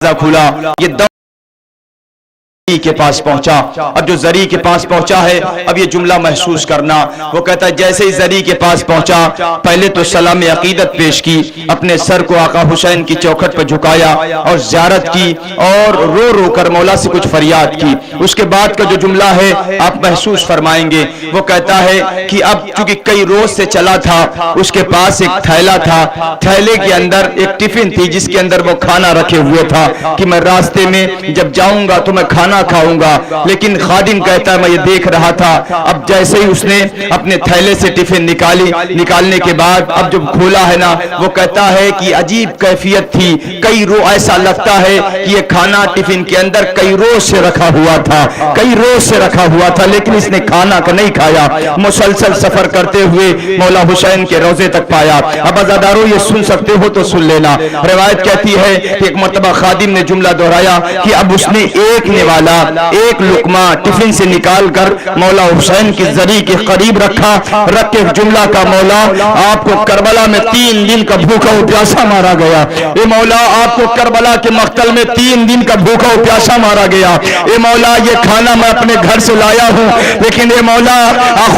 खुला, ये के पास पहुंचा। अब जो जरी के पास पहुंचा है, अब ये जुमला महसूस करना। वो कहता है जैसे ही जरी के पास पहुंचा, पहले तो सलाम अकीदत पेश की, अपने सर को आका हुसैन की चौखट पर झुकाया और ज़ियारत की और रो रो कर मौला से कुछ फरियाद की। उसके बाद का जो जुमला है आप महसूस फरमाएंगे। वो कहता है कि अब चूंकि कई रोज से चला था, उसके पास एक थैला था, थैले के अंदर एक टिफिन थी जिसके अंदर वो खाना रखे हुए था कि मैं रास्ते में जब जाऊंगा तो मैं खाना खाऊंगा। लेकिन खादिम कहता है मैं ये देख रहा था। अब जैसे ही उसने अपने थैले से टिफिन निकालने के बाद अब जब खोला है ना, वो कहता है कि अजीब कैफियत थी। कई रोज ऐसा लगता है कि ये खाना टिफिन के अंदर कई रोज से रखा हुआ था, कई रोज से रखा हुआ था, लेकिन इसने खाना का नहीं खाया। मुसलसल सफर करते हुए मौला हुसैन के रोजे तक पाया। अब अज़ादारों ये सुन सकते हो तो सुन लेना। रिवायत कहती है कि एक मर्तबा खादिम ने जुमला दोहराया कि अब उसने एक लुकमा टिफिन से निकालकर मौला हुसैन की जरी के करीब रख के जुमला का मौला आपको करबला में 3 दिन का भूखा प्यासा मारा गया। ये मौला आपको करबला के मक्तल में 3 दिन का भूखा प्यासा मारा गया। ये मौला ये खाना मैं अपने घर से लाया हूँ, लेकिन ये मौला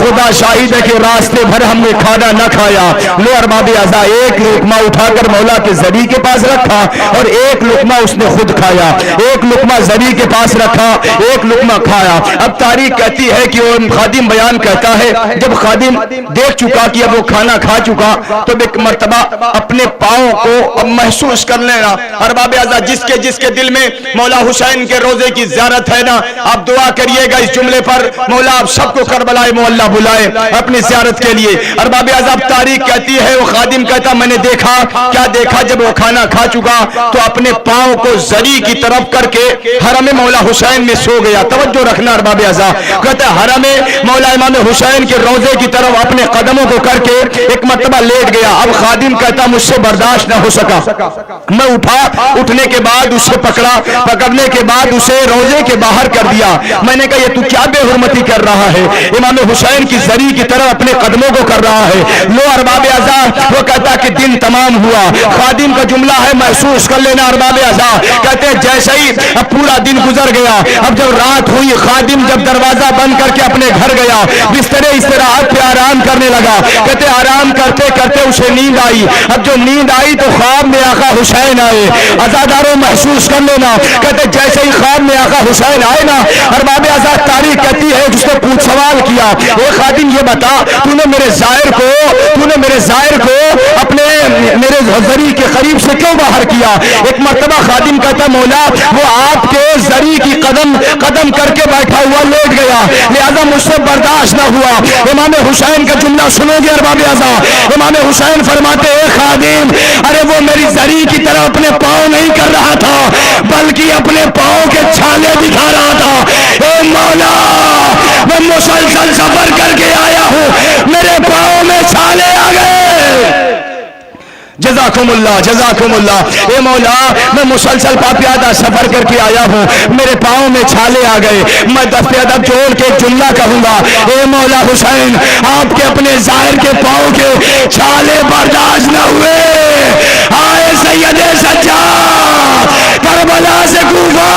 खुदा शाहिद है कि रास्ते भर हमने खाना न खाया। लो अरबाब अज़ा, एक लुकमा उठाकर मौला के जरी के पास रखा और एक लुकमा उसने खुद खाया, एक लुकमा जरी के पास रखा, एक लुकमा खाया। अब तारीख कहती है कि वो खादिम बयान कहता है जब खादिम देख चुका कि अब वो खाना खा चुका, तो एक मर्तबा अपने पाँव को अब महसूस कर लेना। अरबाब अज़ा, जिसके जिसके दिल में मौला हुसैन के रोजे की ज़ियारत है ना, आप दुआ करिएगा इस जुमले पर, मौला आप सबको करबलाए मोहल्ला बुलाए अपनी ज़ियारत के लिए। अरबाब अज़ा, तारीख कहती है वो खादिम कहता मैंने देखा, क्या देखा, जब वो खाना खा चुका तो अपने पाँव को जरी की तरफ करके हरम मौला हुसैन में सो गया। तवज्जो रखना अरबाब अज़ा, कहते हैं हरम मौला इमाम हुसैन के रोजे की तरफ अपने कदमों को करके एक मर्तबा लेट गया। अब खादिम कहता मुझसे बर्दाश्त न हो सका, मैं उठा, उठने के बाद उसे पकड़ा, पकड़ने के बाद उसे रोजे के बाहर कर दिया। मैंने कहा ये तू क्या बेहुरमती कर रहा है, इमाम हुसैन की जरी की तरफ अपने कदमों को कर रहा है। लो अरबाब अज़ा, वो कहता कि दिन तमाम हुआ। खादिम का जुमला है, महसूस कर लेना अरबाब अज़ा, कहते हैं जैसे ही अब पूरा दिन गुजर गया, अब जब रात हुई, खादिम जब दरवाजा बंद करके अपने घर गया, बिस्तरे इस्तराहत पे आराम करने लगा। कहते आराम करते करते उसे नींद आई। अब जो नींद आई तो ख्वाब में आका हुसैन आए। अज़ादारों महसूस कर लेना, कहते जैसे ही ख्वाब में आका हुसैन आए ना, अरबाब अज़ा तारीख कहती है उसने पूछ सवाल किया, ए खादिम ये बता तूने मेरे ज़ाहिर को अपने मेरे जरी के करीब से क्यों बाहर किया। एक मर्तबा खादिम कहता मौला वो आपके जरी की कदम करके बैठा हुआ लेट गया, लिहाजा मुझसे बर्दाश्त न हुआ। इमाम हुसैन का जुमला सुनोगे अरबाब अज़ा, इमाम हुसैन फरमाते हैं खादिम अरे वो मेरी जरी की तरह अपने पाँव नहीं कर रहा था, बल्कि अपने पाँव के छाले दिखा रहा था। ए मौला मैं मुसलसल सफर करके आया हूँ, मेरे पाँव में छाले आ गए। जज़ाकुमुल्लाह जज़ाकुमुल्लाह। ए मौला मैं मुसलसल पापियादा सफर करके आया हूँ, मेरे पाँव में छाले आ गए। मैं दफ्ते अदब जोड़ के जुमला कहूँगा, ए मौला हुसैन आपके अपने ज़ाहिर के पाँव के छाले बर्दाश्त न हुए। आए सैयदे सज्जाद करबला से कूफा,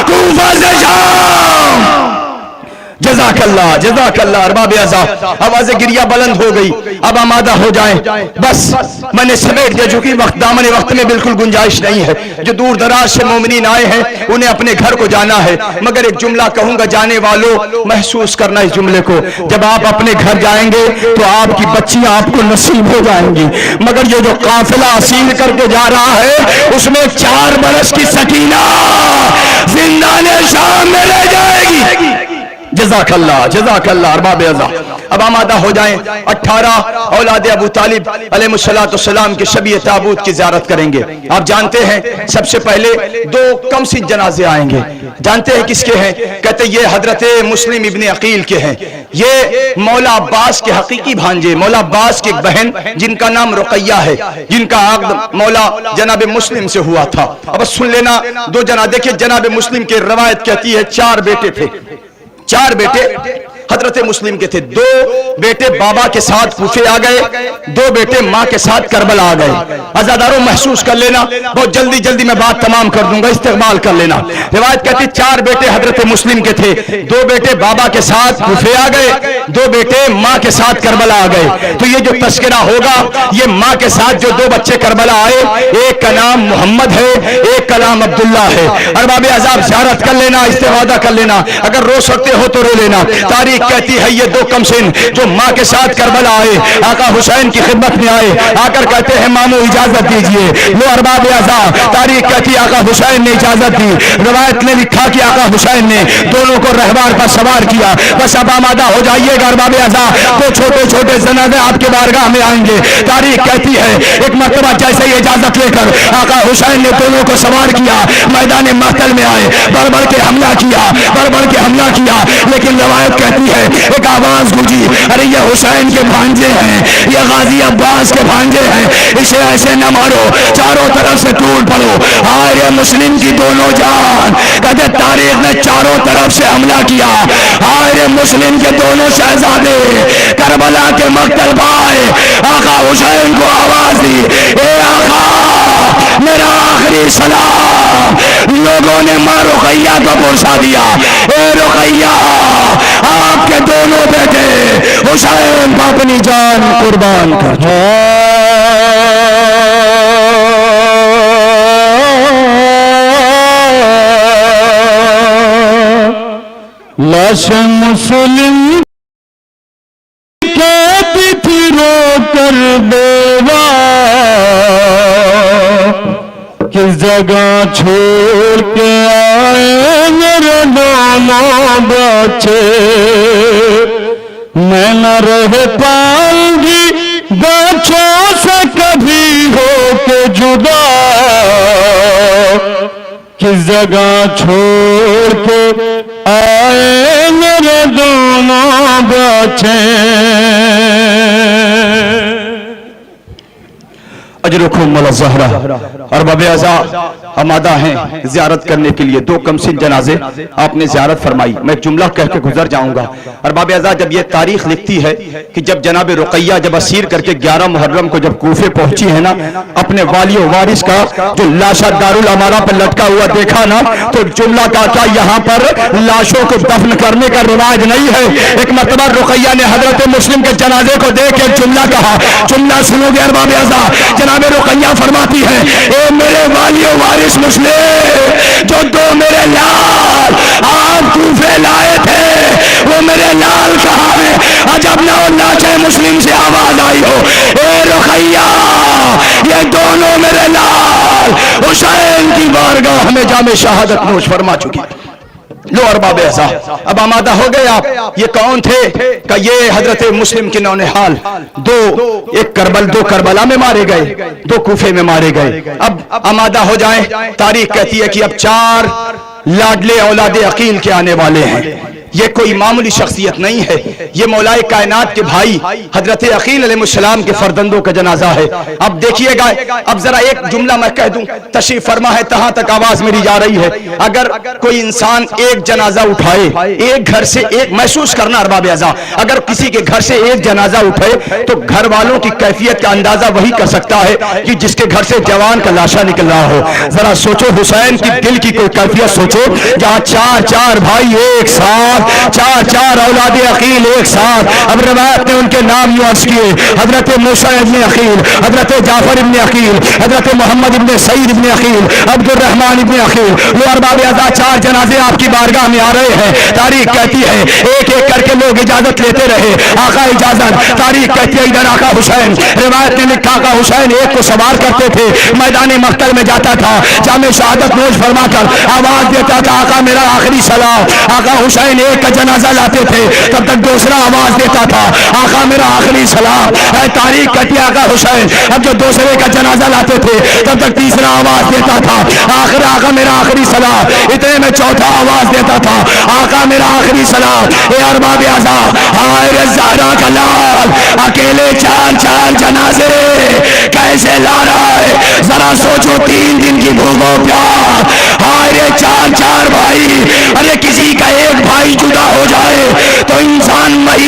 कूफा से शाम। जज़ाकल्लाह जज़ाकल्लाह। अरबाब अज़ा, आवाज़ गिरिया बुलंद हो गई, अब आमादा हो जाएं, बस मैंने समेट दिया चूंकि दामन वक्त में बिल्कुल गुंजाइश नहीं है। जो दूर दराज से मोमिनीन आए हैं उन्हें अपने घर को जाना है, मगर एक जुमला कहूंगा जाने वालों महसूस करना इस जुमले को। जब आप अपने घर जाएंगे तो आपकी बच्चियां आपको नसीब हो जाएंगी, मगर ये जो काफिला असील करके जा रहा है उसमें 4 बरस की सकीना जिंदाने शाम में रह जाएगी। जज़ाकल्लाह जज़ाकल्लाह। अरबाब अज़ा, अब आमादा हो जाएं। 18 औलाद अबू तालिब अलैहिस्सलाम के शबीह ताबूत की ज़ियारत करेंगे। आप जानते हैं सबसे पहले 2 कमसिन जनाजे आएंगे। जानते हैं किसके हैं? कहते ये हजरत मुस्लिम इब्ने अकील के हैं। ये मौला अब्बास के हकीकी भांजे, मौला अब्बास की एक बहन जिनका नाम रुकैया है, जिनका अक़द मौला जनाब मुस्लिम से हुआ था। अब सुन लेना 2 जना। देखिए जनाब मुस्लिम की रवायत कहती है 4 बेटे थे, 4 बेटे हजरत मुस्लिम के थे। 2 बेटे बाबा के साथ कूफे आ गए, 2 बेटे मां के साथ करबला आ गए। अज़ादारों महसूस कर लेना, बहुत जल्दी जल्दी मैं बात तमाम कर दूंगा, इस्तेमाल कर लेना। रिवायत कहती 4 बेटे हजरत मुस्लिम के थे, 2 बेटे बाबा के साथ कूफे आ गए, 2 बेटे मां के साथ करबला आ गए। तो ये जो तस्करा होगा, ये मां के साथ जो 2 बच्चे करबला आए, एक का नाम मोहम्मद है, एक का नाम अब्दुल्ला है। अरबाब अज़ाब ज़ियारत कर लेना, इस्तेवादा कर लेना, अगर रो सकते हो तो रो लेना। तारीख कहती है ये 2 कमसिन जो मां के साथ करबला आए, आका हुसैन की खिदमत में आए, आकर कहते हैं मामू इजाजत दीजिए। लो अरबाब अज़ाब, तारीख कहती है आका हुसैन ने इजाजत दी। रवायत ने लिखा कि आका हुसैन ने दोनों को रहवार पर सवार किया। बस अब आमादा हो जाइएगा अरबाब अज़ाब, 2 छोटे छोटे जनाजे आपके बारगाह में आएंगे। तारीख कहती है एक मरतबा जैसे ही इजाजत लेकर आका हुसैन ने दोनों को सवार किया, मैदान मक़तल में आए, बढ़ बढ़ के हमला किया, बढ़ बढ़ के हमला किया। लेकिन रवायत कहती है एक आवाज गूंजी, अरे ये हुसैन के भांजे हैं, ये गाजी अब्बास के भांजे हैं, इसे ऐसे न मारो, चारों तरफ से टूट पड़ो। हाय रे मुस्लिम की दोनों जान, कहते तारीख ने चारों तरफ से हमला किया। हाय रे मुस्लिम के दोनों शहजादे करबला के मक़तल भाई आका हुसैन को आवाज दी, ए आका मेरा आखिरी सलाम। लोगों ने मां रुकैया को पुरसा दिया, ए रुकैया आपके दोनों बेटे हुसैन को अपनी जान कुर्बान कर दो। लाश मुस्लिम के तिथि रोकर बेवा, किस जगह छोड़ के आए मेरे दोनों बच्चे, मैं न रह पाऊंगी बच्चों से कभी हो के जुदा, किस जगह छोड़ के आए मेरे दोनों बच्चे। अजरुकुम ज़हरा। अरबाब अज़ाब आमादा हैं ज़ियारत करने के लिए। 2 कमसिन जनाजे आपने ज़ियारत फरमाई। मैं एक जुमला कह के गुजर जाऊंगा। अरबाब अज़ाब जब ये तारीख लिखती है कि जब जनाब रुकैया जब असीर करके 11 मुहर्रम को जब कूफे पहुंची है ना, अपने वालियो वारिस का जो लाशा दारुल अमारा पर लटका हुआ देखा ना, तो जुमला का क्या यहाँ पर लाशों को दफन करने का रिवाज नहीं है। एक मरतबा रुकैया ने हजरत मुस्लिम के जनाजे को देख के जुमला कहा, जुमला सुनोगे अरबाब अज़ाब? जनाब रुकैया फरमाती है, ए मेरे वालियो वारिस मुस्लिम, जो 2 मेरे लाल आप कूफे लाए थे, वो मेरे लाल कहाँ है? अजब ना नाचे मुस्लिम से आवाज आई हो, ए रुकैया ये दोनों मेरे लाल हुसैन की बारगाह में जामे शहादत नोश फरमा चुकी। लो अरबाब अज़ाब अब आमादा हो गए आप। ये कौन थे? का ये हजरत मुस्लिम के नौनिहाल 2 करबला में मारे गए, 2 कूफे में मारे गए। अब आमादा हो जाएं। तारीख कहती है कि अब 4 लाडले औलादे अकील के आने वाले हैं। ये कोई मामूली शख्सियत नहीं है, ये मौलाए कायनात के भाई हजरत अकील अलैहिस्सलाम के फरजंदों का जनाजा है। अब देखिएगा, अब जरा एक जुमला मैं कह दूं, तशरीफ फरमा है तहां तक आवाज मेरी जा रही है। अगर कोई इंसान एक जनाजा उठाए, एक घर से एक, महसूस करना अरबाब अज़ाब, अगर किसी के घर से एक जनाजा उठे तो घर वालों की कैफियत का अंदाजा वही कर सकता है कि जिसके घर से जवान का लाशा निकल रहा हो। जरा सोचो हुसैन की दिल की कोई कैफियत सोचो, जहां 4 भाई एक साथ, 4 औलादे अकील एक साथ। अब रवायत ने उनके नाम यूं अर्ज किए, हजरत मूसा इब्न अकील, हजरत जाफर इब्न अकील, हजरत मोहम्मद इब्न सईद इब्न अकील, अब्दुल रहमान इब्न अकील। वो अरबाब अज़ाब 4 जनाजे आपकी बारगाह में आ रहे हैं। तारीख कहती है एक एक करके लोग इजाजत लेते रहे, आका इजाजत। तारीख कहती है इधर आका हुसैन, रिवायत ने लिखा आका हुसैन एक को सवार करते थे, मैदान मक़तल में जाता था, जामे शहादत नोश फरमाकर आवाज देता था आका मेरा आखिरी सलाम। आका हुसैन एक का जनाजा लाते थे, तब तक दूसरा आवाज देता था आका मेरा आखिरी सलाम। तारीख कहती आका हुसैन अब जो दूसरे का जनाजा लाते थे, तब तक तीसरा आवाज देता था आखिर आका मेरा आखिरी सलाम। इतने में चौथा आवाज देता था आका मेरा आखिरी सलाम। ए अरबाब अज़ाब हाय रे ज़हरा का लाल अकेले 4 जनाजे कैसे ला रहा है? जरा सोचो, 3 दिन की भूखो प्यार। हाय रे 4 भाई, अरे किसी का एक भाई जुदा हो जाए तो इंसान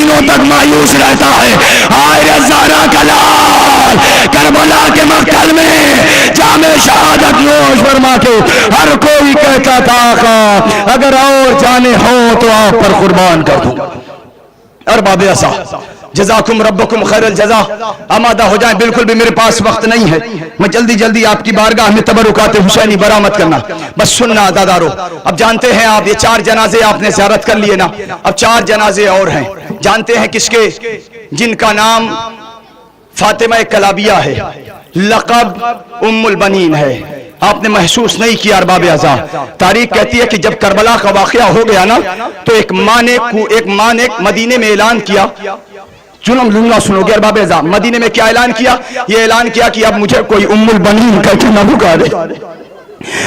दिनों तक मायूस रहता है। हाय रे ज़हरा का लाल, करबला के मक्तल में जामे शहादत नोश फरमा के हर कोई कहता था आका अगर और जाने हो तो आप पर कुर्बान कर दूं। और बाबे ऐसा जज़ाकुम रब्बुकुम खैरल जज़ा। आमादा हो जाए, बिल्कुल भी मेरे पास वक्त नहीं है, मैं जल्दी जल्दी आपकी बारगाह में तबरुकात हुसैनी बरामद करना, बस सुनना अज़ादारो। अब जानते हैं आप, ये 4 जनाजे आपने ज़ियारत कर लिए ना, अब 4 जनाजे और हैं। जानते हैं किसके? जिनका नाम फातिमा कलाबिया है, लक़ब उम्मुल बनीन है। आपने महसूस नहीं किया अरबाब आज़ा। तारीख कहती है कि जब करबला का वाक़या हो गया ना, तो एक माँ ने मदीने में ऐलान किया, जुल्म लूंगा, सुनोगे अरबाब आज़ा। मदीने में क्या ऐलान किया? ये ऐलान किया कि अब मुझे कोई उम्मुल बनीन कहकर न पुकारे,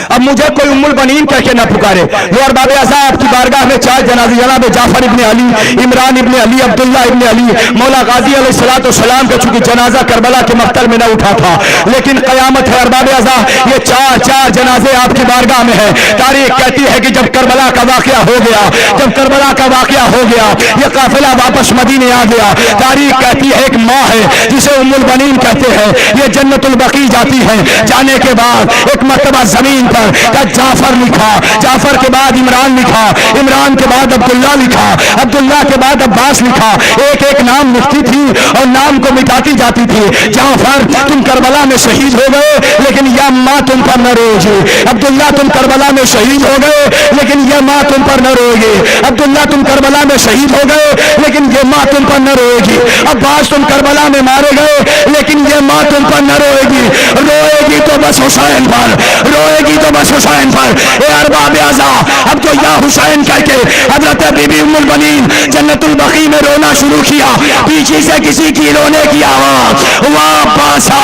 अब मुझे कोई उम्मुल बनीन कहकर न पुकारे। वो अरबाब आज़ा आपकी बारगाह में 4 जनाज़े, जनाब जाफर इब्ने अली, इमरान इब्ने अली, अब्दुल्ला इब्ने अली, मौला गाजी अलैहिस्सलाम का चूंकि जनाजा करबला के मक्तल में न उठा था, लेकिन क़यामत है अरबाब आज़ा, ये 4 जनाजे आपकी बारगाह में है। तारीख कहती है कि जब करबला का वाक़या हो गया, जब करबला का वाक़या हो गया, ये काफिला वापस मदीने आ गया। तारीख कहती है एक माँ है जिसे उम्मुल बनीन कहते हैं, ये जन्नतुल बकी जाती है। जाने के बाद एक मर्तबा जमीन पर का जाफर लिखा, जाफर के बाद इमरान लिखा, इमरान के बाद अब्दुल्ला लिखा, अब्दुल्ला के बाद अब्बास लिखा। एक एक नाम लिखती थी और नाम को मिटाती जाती थी। जाफर तुम करबला में शहीद हो गए, लेकिन यह माँ तुम पर न रोएगी। अब्दुल्ला तुम करबला में शहीद हो गए, लेकिन यह माँ तुम पर न रोएगी। अब्दुल्ला तुम करबला में शहीद हो गए, लेकिन यह माँ तुम पर न रोएगी। अब्बास तुम करबला में मारे गए, लेकिन यह माँ तुम पर न रोएगी। रोएगी तो बस हुसैन पर, रोएगी तो बस हुसैन पर। ए अरबाब आज़ा, अब तो या हुसैन कहके हजरत बीबी उम्मुल बनीन जन्नतुल बकी में रोना शुरू किया। पीछे से किसी की रोने की आवाज, वाह बासा,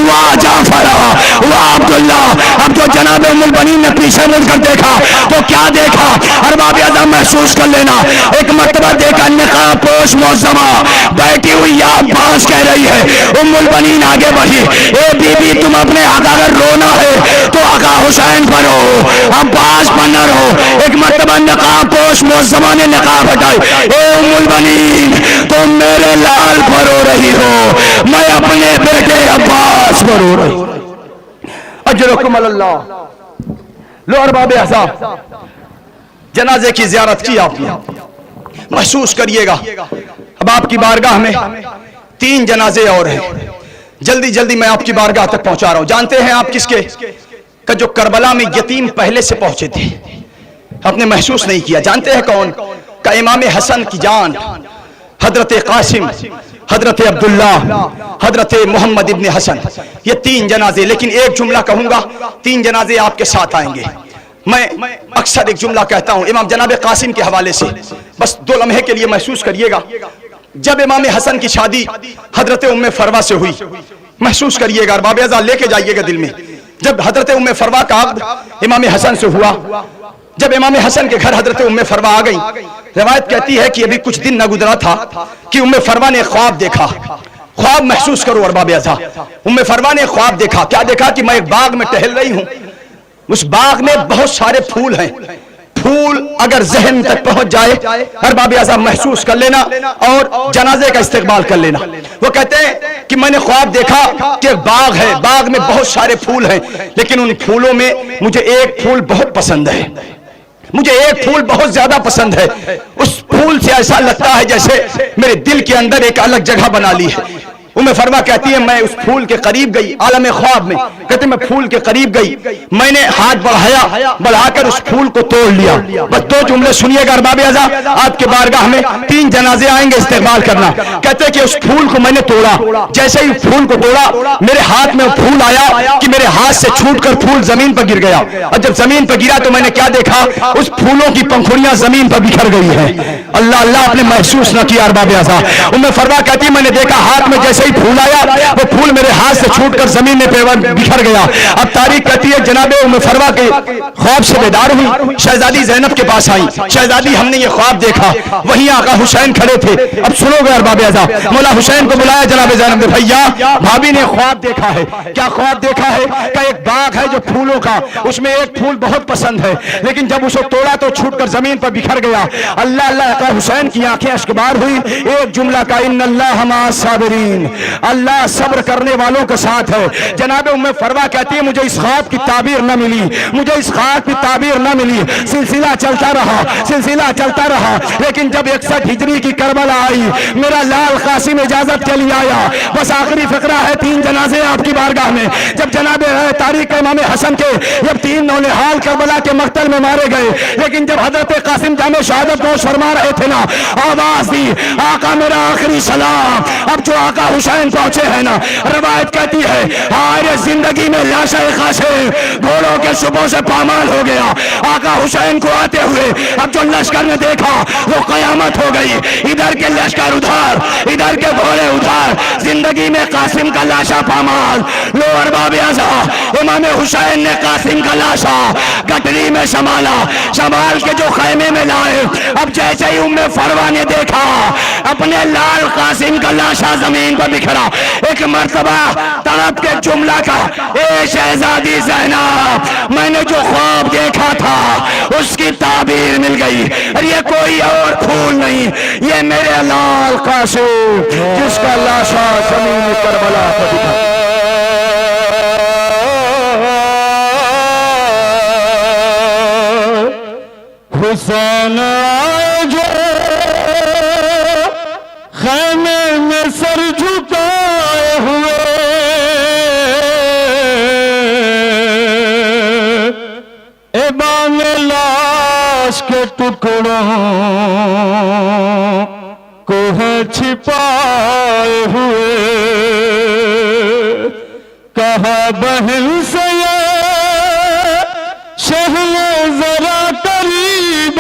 वाह जाफरा, वाह अब्दुल्ला। अब तो जनाब उम्मुल बनीन ने पीछे मुड़कर देखा तो क्या देखा? अरबाब आज़ा महसूस कर लेना। एक मर्तबा देखा निकाब पोश मौजमा बैठी हुई या अब्बास कह रही है। उम्मुल बनीन आगे बढ़ी, ए बीबी तुम अपने आका अगर रोना है तो आका हुसैन पर हो, अब्बास पर न रहो। एक मर्तबा नकाब पोश मौजमा ने नकाब हटाई, ए उम्मुल बनीन तुम मेरे लाल पर रो रही हो, मैं अपने बेटे अब्बास पर रो रही हूं। अजरुकुम अल्लाह। लो अरबाब आज़ा, जनाजे की ज़ियारत की आपने, महसूस करिएगा। अब आपकी बारगाह में 3 जनाजे और हैं, जल्दी जल्दी मैं आपकी बारगाह तक पहुंचा रहा हूं। जानते हैं आप किसके? का जो करबला में यतीम पहले से पहुंचे थे, आपने महसूस नहीं किया। जानते हैं कौन? का इमाम हसन की जान हजरत कासिम, हजरत अब्दुल्ला, हजरत मोहम्मद इब्ने हसन, ये 3 जनाजे। लेकिन एक जुमला कहूंगा, 3 जनाजे आपके साथ आएंगे। मैं अक्सर एक जुमला कहता हूं इमाम जनाब कासिम के हवाले से, बस 2 लम्हे के लिए महसूस करिएगा। जब इमाम हसन की शादी हजरत उम्मे फरवा से हुई, महसूस करिएगा, अरबाब आज़ा लेके जाइएगा दिल में। जब हजरत उम्मे फरवा का अक़्द इमाम हसन से हुआ, जब इमाम हसन के घर हजरत उम्मे फरवा आ गई, रिवायत कहती है कि अभी कुछ दिन न गुजरा था कि उम्मे फरवा ने ख्वाब देखा। ख्वाब महसूस करो अरबाब आज़ा, उम्मे फरवा ने ख्वाब देखा। क्या देखा? कि मैं एक बाग में टहल रही हूं, उस बाग में बहुत सारे फूल हैं। फूल अगर जहन तक पहुंच जाए, अरबाब आज़ा महसूस कर लेना और जनाजे का इस्तेकबाल कर लेना। वो कहते हैं कि मैंने ख्वाब देखा कि बाग है, बाग में बहुत सारे फूल हैं, लेकिन उन फूलों में मुझे एक फूल बहुत पसंद है, मुझे एक फूल बहुत ज्यादा पसंद है। उस फूल से ऐसा लगता है जैसे मेरे दिल के अंदर एक अलग जगह बना ली है। उम्मे फरमा कहती है मैं उस फूल के करीब गई, आलम ख्वाब में। कहते मैं फूल के करीब गई, मैंने हाथ बढ़ाया, बढ़ाकर उस फूल को तोड़ लिया। बस 2 जुमले सुनिएगा अरबाब आज़ा, आपके बारगाह में 3 जनाजे आएंगे, इस्तेमाल करना। कहते कि उस फूल को मैंने तोड़ा, जैसे ही फूल को तोड़ा मेरे हाथ में फूल आया कि मेरे हाथ से छूटकर फूल जमीन पर गिर गया। और जब जमीन पर गिरा तो मैंने क्या देखा? उस फूलों की पंखुड़ियां जमीन पर बिखर गई है। अल्लाह अल्लाह, आपने महसूस न किया अरबाब आज़ा। उम्मे फरमा कहती मैंने देखा हाथ में जैसे ही ही फूल आया, वो फूल मेरे हाथ से छूटकर जमीन में बिखर गया। अब तारीख कहती है जनाब उम्मे फरवा के ख्वाब से बेदार हुई, शहजादी ज़ैनब के पास आई। शहजादी हमने ये ख्वाब देखा, वहीं आका हुसैन खड़े थे। अब सुनोगे अरबाब अज़ा, मौला हुसैन को बुलाया जनाब ज़ैनब ने, भैया भाभी ने ख्वाब देखा है। क्या ख्वाब देखा है? का एक बाग है जो फूलों का, उसमें एक फूल बहुत पसंद है, लेकिन जब उसे तोड़ा तो छूटकर जमीन पर बिखर गया। अल्लाह अल्लाह का हुसैन की आंखें अश्कबार हुई। एक जुमला का इन्नल्लाह माअस साबिरीन, अल्लाह सब्र करने वालों के साथ है। जनाब उम्मे फरवा कहती है मुझे इस ख्वाब की ताबीर न मिली, मुझे इस ख्वाब की ताबीर न मिली। सिलसिला चलता रहा, सिलसिला चलता रहा, लेकिन जब 61 हिजरी की करबला आई, मेरा लाल कासिम इजाजत के लिए आया। बस आखिरी फकरा है, 3 जनाजे आपकी बारगाह में। जब जनाब तारीख इमाम हसन के जब 3 नौनिहाल करबला के मक्तल में मारे गए, लेकिन जब हजरत कासिम जामे शहादत नोश फरमा रहे थे ना, आवाज दी आका मेरा आखिरी सलाम। अब जो आका हुसैन पहुंचे हैं ना, रवायत कहती है हाय जिंदगी में लाशा कासिम घोड़ों के सुबह से पामाल हो गया। आका हुसैन को आते हुए अब जो लश्कर ने देखा वो कयामत हो गई। इधर के लश्कर उधर, इधर के घोड़े उधर, जिंदगी में कासिम का लाशा पामाल। लो अरबाब अज़ा, इमाम हुसैन ने कासिम का लाशा गठरी में संभाला, संभाल के जो खैमे में लाए। अब जैसे ही उम्मे फरवा ने देखा अपने लाल कासिम का लाशा जमीन पर बिखरा, एक मर्तबा तड़प के जुमला का, ए शहजादी ज़ैनब मैंने जो ख्वाब देखा था उसकी ताबीर मिल गई। और ये कोई और फूल नहीं, ये मेरे लाल कासिम जिसका लाशा जमीन करबला पर बिखरा। हुसैन आए जो खैमे में सर झुकाए हुए, एबान लाश के टुकड़ों को है छिपाए हुए। कहा बहन से ये शहले जरा करीब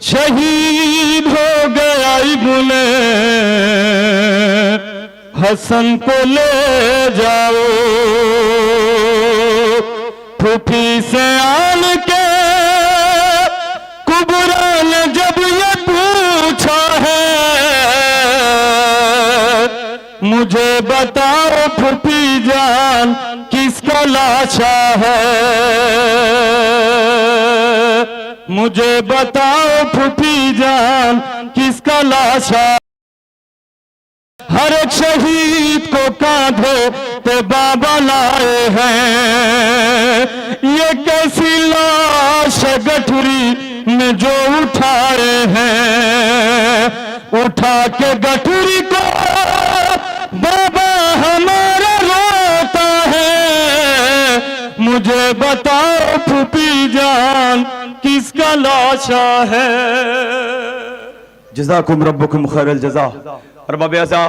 शहीद हो गया इब्ने हसन को ले जाओ। फूफी से आन के कुबरा ने जब ये पूछा है, मुझे बताओ फूफी जान किसका लाशा है, मुझे बताओ फूफी जान किसका लाशा। हर एक शहीद को कांधे पे बाबा लाए हैं, ये कैसी लाश गठरी में जो उठाए हैं। उठा के गठरी को बाबा हमारा रोता है, मुझे बताओ फूफी जान किसका लाशा है। जज़ाकुम रब्बुकुम खैरल जज़ा। अरबाब अज़ा,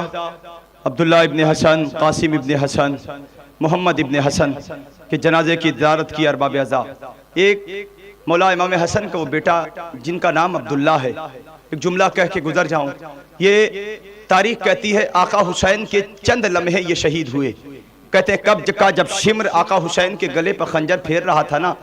अब्दुल्ला इब्ने हसन, कासिम इब्ने हसन, मोहम्मद इब्ने हसन के जनाजे की ज़ियारत की। अरबाब अज़ा, एक मौला इमाम हसन का वो बेटा जिनका नाम अब्दुल्ला है, एक जुमला कह के गुजर जाऊं। ये तारीख कहती है आका हुसैन के चंद लम्हे ये शहीद हुए। कहते हैं कब्ज का जब शिम्र आका हुसैन के गले पर खंजर फेर रहा था ना,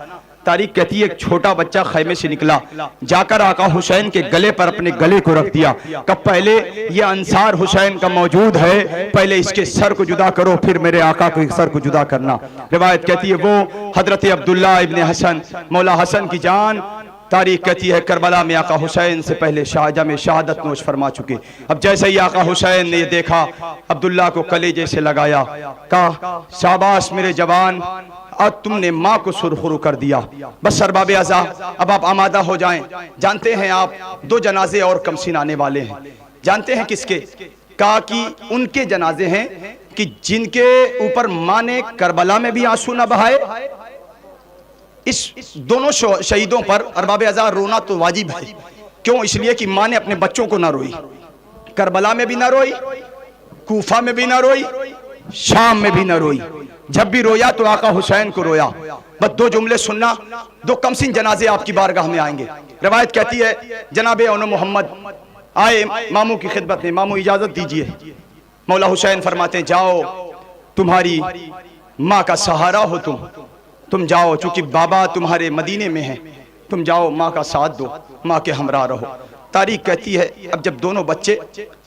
तारीख कहती है एक छोटा बच्चा खैमे से निकला, जाकर आका हुसैन के गले पर अपने गले को रख दिया। कब पहले ये अंसार हुसैन का मौजूद है, पहले इसके सर को जुदा करो फिर मेरे आका के सर को जुदा करना। रिवायत कहती है वो हजरत अब्दुल्ला इब्ने हसन मौला हसन की जान, तारीख कहती है करबला में आका हुसैन से पहले शाहजहाँ में शहादत नोश फरमा चुके। अब जैसे ही आका हुसैन ने ये देखा, अब्दुल्ला को कलेजे से लगाया, कहा शाबाश मेरे जवान, आज तुमने माँ को सुरखुरु कर दिया। बस अरबाब अज़ा, अब आप आमादा हो जाएं। जानते हैं आप 2 जनाजे और कमसीन आने वाले हैं। जानते हैं किसके? कहा कि उनके जनाजे हैं कि जिनके ऊपर माँ ने करबला में भी आंसू न बहाए। इस दोनों शहीदों पर अरबाब अज़ा रोना तो वाजिब है। क्यों? इसलिए कि माँ ने अपने बच्चों को ना रोई, करबला में भी ना रोई, कूफा में भी ना रोई, शाम में भी ना रोई। जब भी रोया तो आका हुसैन को रोया। बस 2 जुमले सुनना, 2 कमसिन जनाजे आपकी बारगाह में आएंगे। रवायत कहती है जनाबे औन मोहम्मद आए मामू की खिदमत में, मामू इजाजत दीजिए। मौला हुसैन फरमाते जाओ, तुम्हारी माँ का सहारा हो तुम जाओ, चूंकि बाबा तुम्हारे मदीने में हैं, तुम जाओ माँ का साथ दो, माँ के हमरा रहो। तारीख कहती है अब जब दोनों बच्चे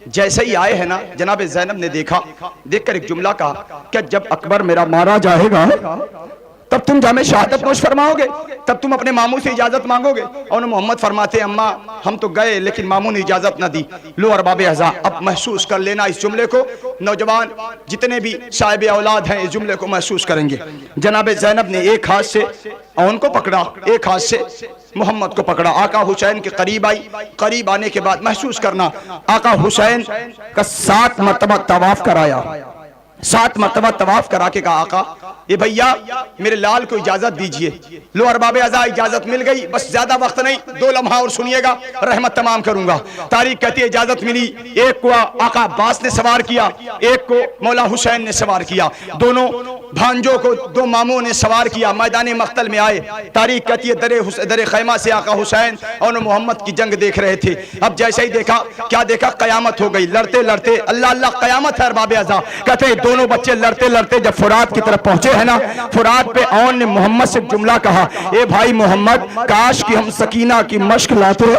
जैसे ही आए हैं ना, जनाब ज़ैनब ने देखकर एक जुमला कहा, क्या जब अकबर मेरा मारा जाएगा तब तुम जामे शहादत नोश फरमाओगे, तब तुम अपने मामू से इजाजत मांगोगे? और मोहम्मद फरमाते अम्मा हम तो गए लेकिन मामू ने इजाजत ना दी। लो अरबाब अज़ा, अब महसूस कर लेना इस जुमले को, नौजवान जितने भी साहिब औलाद हैं इस जुमले को महसूस करेंगे। जनाब ज़ैनब ने एक हाथ से औन को पकड़ा, एक हाथ से मोहम्मद को पकड़ा, आका हुसैन के करीब आई। करीब आने के बाद महसूस करना, आका हुसैन का 7 मरतबा तवाफ कराया, 7 मरतबा तवाफ करा के कहा आका ये भैया मेरे लाल को इजाजत दीजिए। लो अरबाब अज़ा, इजाजत मिल गई, बस ज्यादा वक्त नहीं, 2 लम्हा और सुनिएगा, रहमत तमाम करूंगा। तारीख कहती है इजाजत मिली, एक को आका अब्बास ने सवार किया, एक को मौला हुसैन ने सवार किया, दोनों भांजों को 2 मामों ने सवार किया, मैदान मख्तल में आए। तारीख कहती है दरे खैमा से आका हुसैन और मोहम्मद की जंग देख रहे थे। अब जैसे ही देखा, क्या देखा, कयामत हो गई, लड़ते लड़ते अल्लाह अल्लाह कयामत है। अरबाब अज़ा कहते हैं दोनों बच्चे लड़ते लड़ते जब फुरात की तरफ पहुंचे है ना, फुरात पे औन ने मोहम्मद से जुमला कहा, ए भाई मोहम्मद काश कि हम सकीना की मश्क लाते,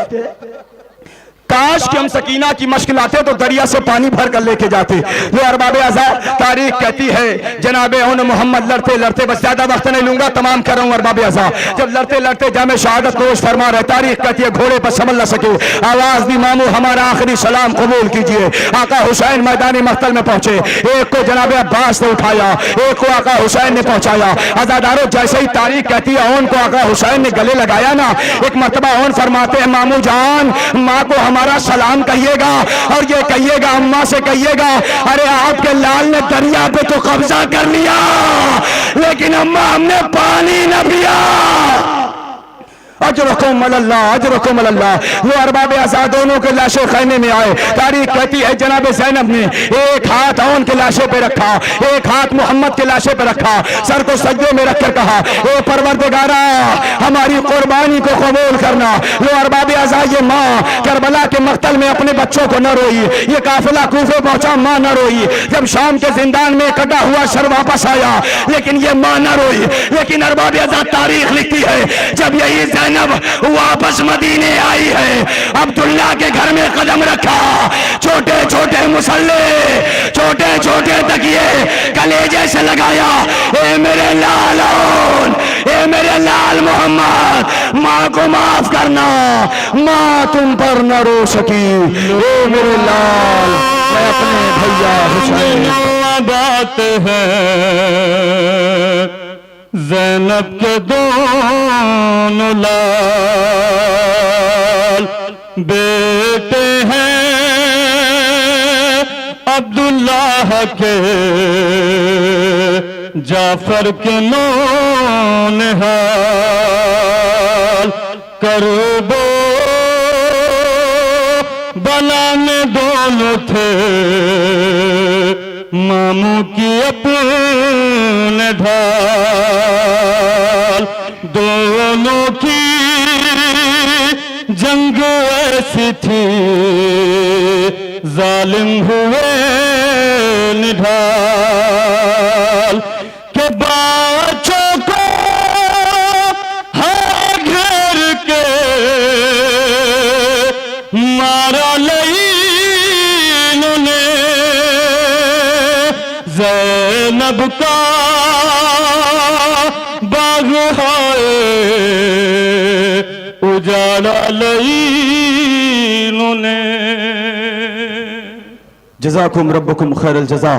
काश कि हम सकीना की मश्क लाते तो दरिया से पानी भर कर लेके जाते। वो अरबाब अज़ा तारीख कहती है जनाबे औन मोहम्मद लड़ते लड़ते, बस ज्यादा वक्त नहीं लूंगा, तमाम कर रहा हूं अरबाब अज़ा, जब लड़ते लड़ते जामे शहादत नोश फरमा रहे। तारीख कहती है घोड़े पर संभल न सके, आवाज दी मामू हमारा आखिरी सलाम कबूल कीजिए। आका हुसैन मैदानी मख्तल में पहुंचे, एक को जनाबे अब्बास ने उठाया, एक को आका हुसैन ने पहुंचाया। अज़ादारों जैसे ही तारीख कहती है औन को आका हुसैन ने गले लगाया ना, एक मरतबा औन फरमाते हैं मामू जान माँ को हमारा सलाम कहिएगा और ये कहिएगा अम्मा से कहिएगा अरे आपके लाल ने दरिया पे तो कब्जा कर लिया लेकिन अम्मा हमने पानी न पिया। अजरकुम अल्लाह, अजरकुम अल्लाह। वो अरबाब अज़ा दोनों के लाशें खैमे में आए। तारीख कहती है जनाब ज़ैनब ने एक हाथ औन के लाशे पे रखा, एक हाथ मोहम्मद के लाशे पे रखा, सर को सजदे में रखकर कहा ओ परवरदिगारा हमारी कुर्बानी को कबूल करना। वो अरबाब अज़ा ये माँ करबला के मक्तल में अपने बच्चों को न रोई, ये काफिला कूफे पहुंचा, माँ न रोई, जब शाम के जिंदान में कटा हुआ शर वापस आया लेकिन ये माँ न रोई। लेकिन अरबाब अज़ा तारीख लिखती है जब यही ज़ैनब वापस मदीने आई है, अब्दुल्ला के घर में कदम रखा, छोटे छोटे मुसल्ले, छोटे छोटे तकिए कलेजे से लगाया, ए मेरे लाल, ए मेरे लाल मोहम्मद माँ को माफ करना, माँ तुम पर न रो सकी, ए मेरे लाल मैं अपने भैया हुसैन। बात है ज़ैनब के दोनों लाल बेटे हैं अब्दुल्लाह के, जाफर के नौनिहाल, करबो बला में दोनों थे मामू की अपने ढाल, दोनों की जंग ऐसी थी जालिम हुए निढाल के बच्चों को हर घर के मारा इन्होंने, ज़ैनब का बाग है उजाला इन्होंने। जज़ाकुम रब्बुकुम खैरल जज़ा।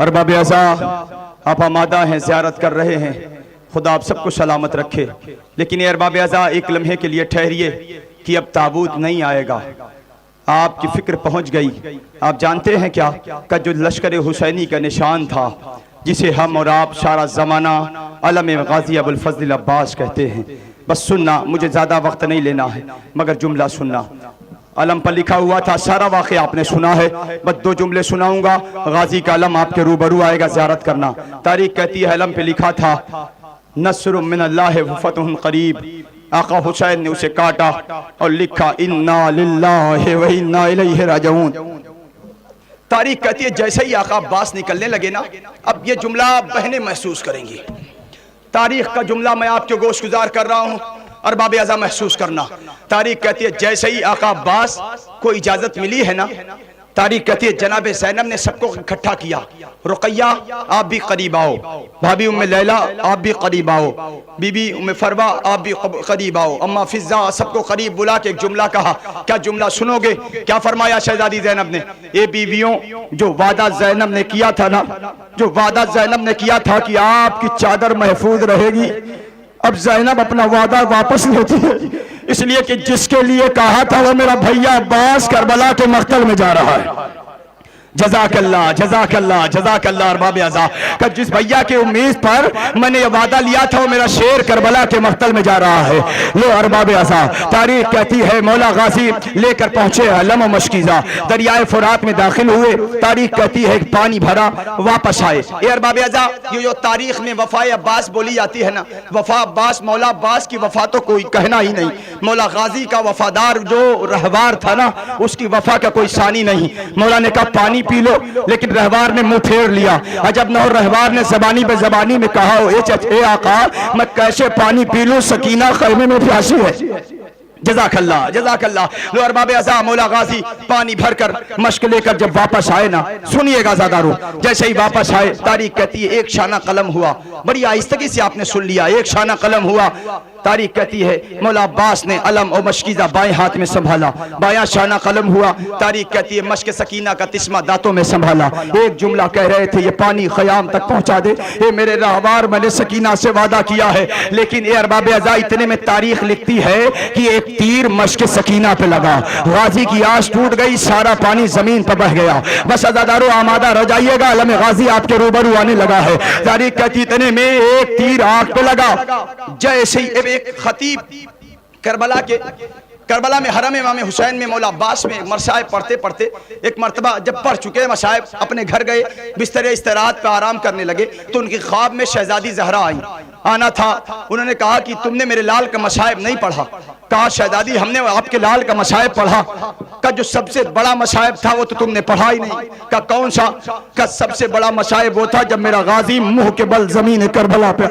अरबाब अज़ा आप आमादा हैं, ज़ियारत कर रहे हैं, खुदा आप सबको सलामत रखे। लेकिन अरबाब अज़ा एक लम्हे के लिए ठहरिए कि अब ताबूत नहीं आएगा, आपकी फिक्र पहुंच गई। आप जानते हैं क्या का जो लश्कर हुसैनी का निशान था जिसे हम और आप सारा ज़माना अलम गाजी अबुल फज़ल अब्बास कहते हैं। बस सुनना, मुझे ज़्यादा वक्त नहीं लेना है मगर जुमला सुनना। अलम पर लिखा हुआ था, सारा वाक़े आपने सुना है, बस 2 जुमले सुनाऊंगा, गाजी का अलम आपके रूबरू आएगा, ज़ियारत करना। तारीख कहती है अलम पे लिखा था नस्रुम मिनल्लाहि व फतहुन करीब, आका हुसैन ने उसे काटा और लिखा इन्ना लिल्लाहि व इन्ना इलैहि राजिऊन। तारीख कहती है जैसे ही आका अब्बास निकलने लगे ना, अब ये जुमला बहनें महसूस करेंगी। तारीख का जुमला मैं आपके गोश गुजार कर रहा हूँ और बाब आज़ा महसूस करना। तारीख कहती है जैसे ही आका अब्बास को इजाजत मिली है ना, तारीख कहती है जनाब ज़ैनब ने सबको इकट्ठा किया। रुकैया आप भी करीब आओ, भाभी उम्मे लैला आप भी करीब आओ, बीबी उम्मे फरवा आप भी करीब आओ, अम्मा फिजा सबको करीब बुला के एक जुमला कहा। क्या जुमला सुनोगे? क्या फरमाया शहजादी ज़ैनब ने? ये बीवियों, जो वादा ज़ैनब ने किया था ना, जो वादा ज़ैनब ने किया था कि आपकी चादर महफूज रहेगी, अब ज़ैनब अपना वादा वापस लेती है, इसलिए कि जिसके लिए कहा था वो मेरा भैया अब्बास करबला के मक्तल में जा रहा है। जज़ाकल्लाह जज़ाकल्लाह जज़ाकल्लाह अरबाब आज़ा का जिस भैया के उम्मीद पर मैंने ये वादा लिया था वो मेरा शेर करबला के मक्तल में जा रहा है। लो अरबाब आज़ा, तारीख कहती है मौला गाजी लेकर पहुंचे अलम और मशकीज़ा, दरियाए फुरात में दाखिल हुए। तारीख कहती है पानी भरा, वापस आए। ये अरबाब आज़ा, ये जो तारीख में वफाए अब्बास बोली जाती है ना, वफा अब्बास, मौला अब्बास की वफा तो कोई कहना ही नहीं। मौला गाजी का वफादार जो रहवार था ना, उसकी वफा का कोई सानी नहीं। मौला ने कहा पानी पी लो, लेकिन रहवार ने मुंह फेर लिया। अजब न हो, रहवार ने जबानी पे जबानी में कहा ए आका मैं कैसे पानी पी लूं, सकीना खैमे में प्यासी है। जज़ाकल्लाह जज़ाकल्लाह। लो अरबाब आज़ा, मौला गाजी पानी भरकर मश्क लेकर जब वापस आए ना, सुनिएगा ज़ादारो, जैसे ही वापस आए तारीख कहती है एक शाना कलम हुआ। बड़ी आहिस्तगी से आपने सुन लिया, एक शाना कलम हुआ। तारीख कहती है मौला अब्बास ने अलम और मशकीज़ा बाएं हाथ में संभाला, बायां शाना कलम हुआ। तारीख कहती है मश्क सकीना का तिस्मा दांतों में संभाला। एक जुमला कह रहे थे ये पानी ख़याम तक पहुंचा दे, ये मेरे रहवार, मैंने सकीना से वादा किया है। लेकिन ये अरबाब आज़ा, इतने में तारीख लिखती है कि एक तीर मश्क सकीना पे लगा, गाजी की आस टूट गई, सारा पानी जमीन पर बह गया। बस अज़ादारो आमादा रह जाइएगा, अलम गाजी आपके रूबरू आने लगा है। तारीख कहती इतने में एक तीर आंख पे लगा। जैसे ही एक खतीब करबला में हरम इमाम हुसैन में मौला अब्बास में मरसाए पढ़ते पढ़ते एक मरतबा जब पढ़ चुके मसाइब अपने घर गए, बिस्तर इस्तराहत पे आराम करने लगे, तो उनकी ख्वाब में शहजादी ज़हरा आई। आना था, उन्होंने कहा कि तुमने मेरे लाल का मसाइब नहीं पढ़ा। कहा शहजादी हमने आपके लाल का मसाइब पढ़ा। का जो सबसे बड़ा मसाइब था वो तो तुमने पढ़ा ही नहीं। का कौन सा? का सबसे बड़ा मसाइब वो था जब मेरा गाजी मुंह के बल जमीन करबला पे,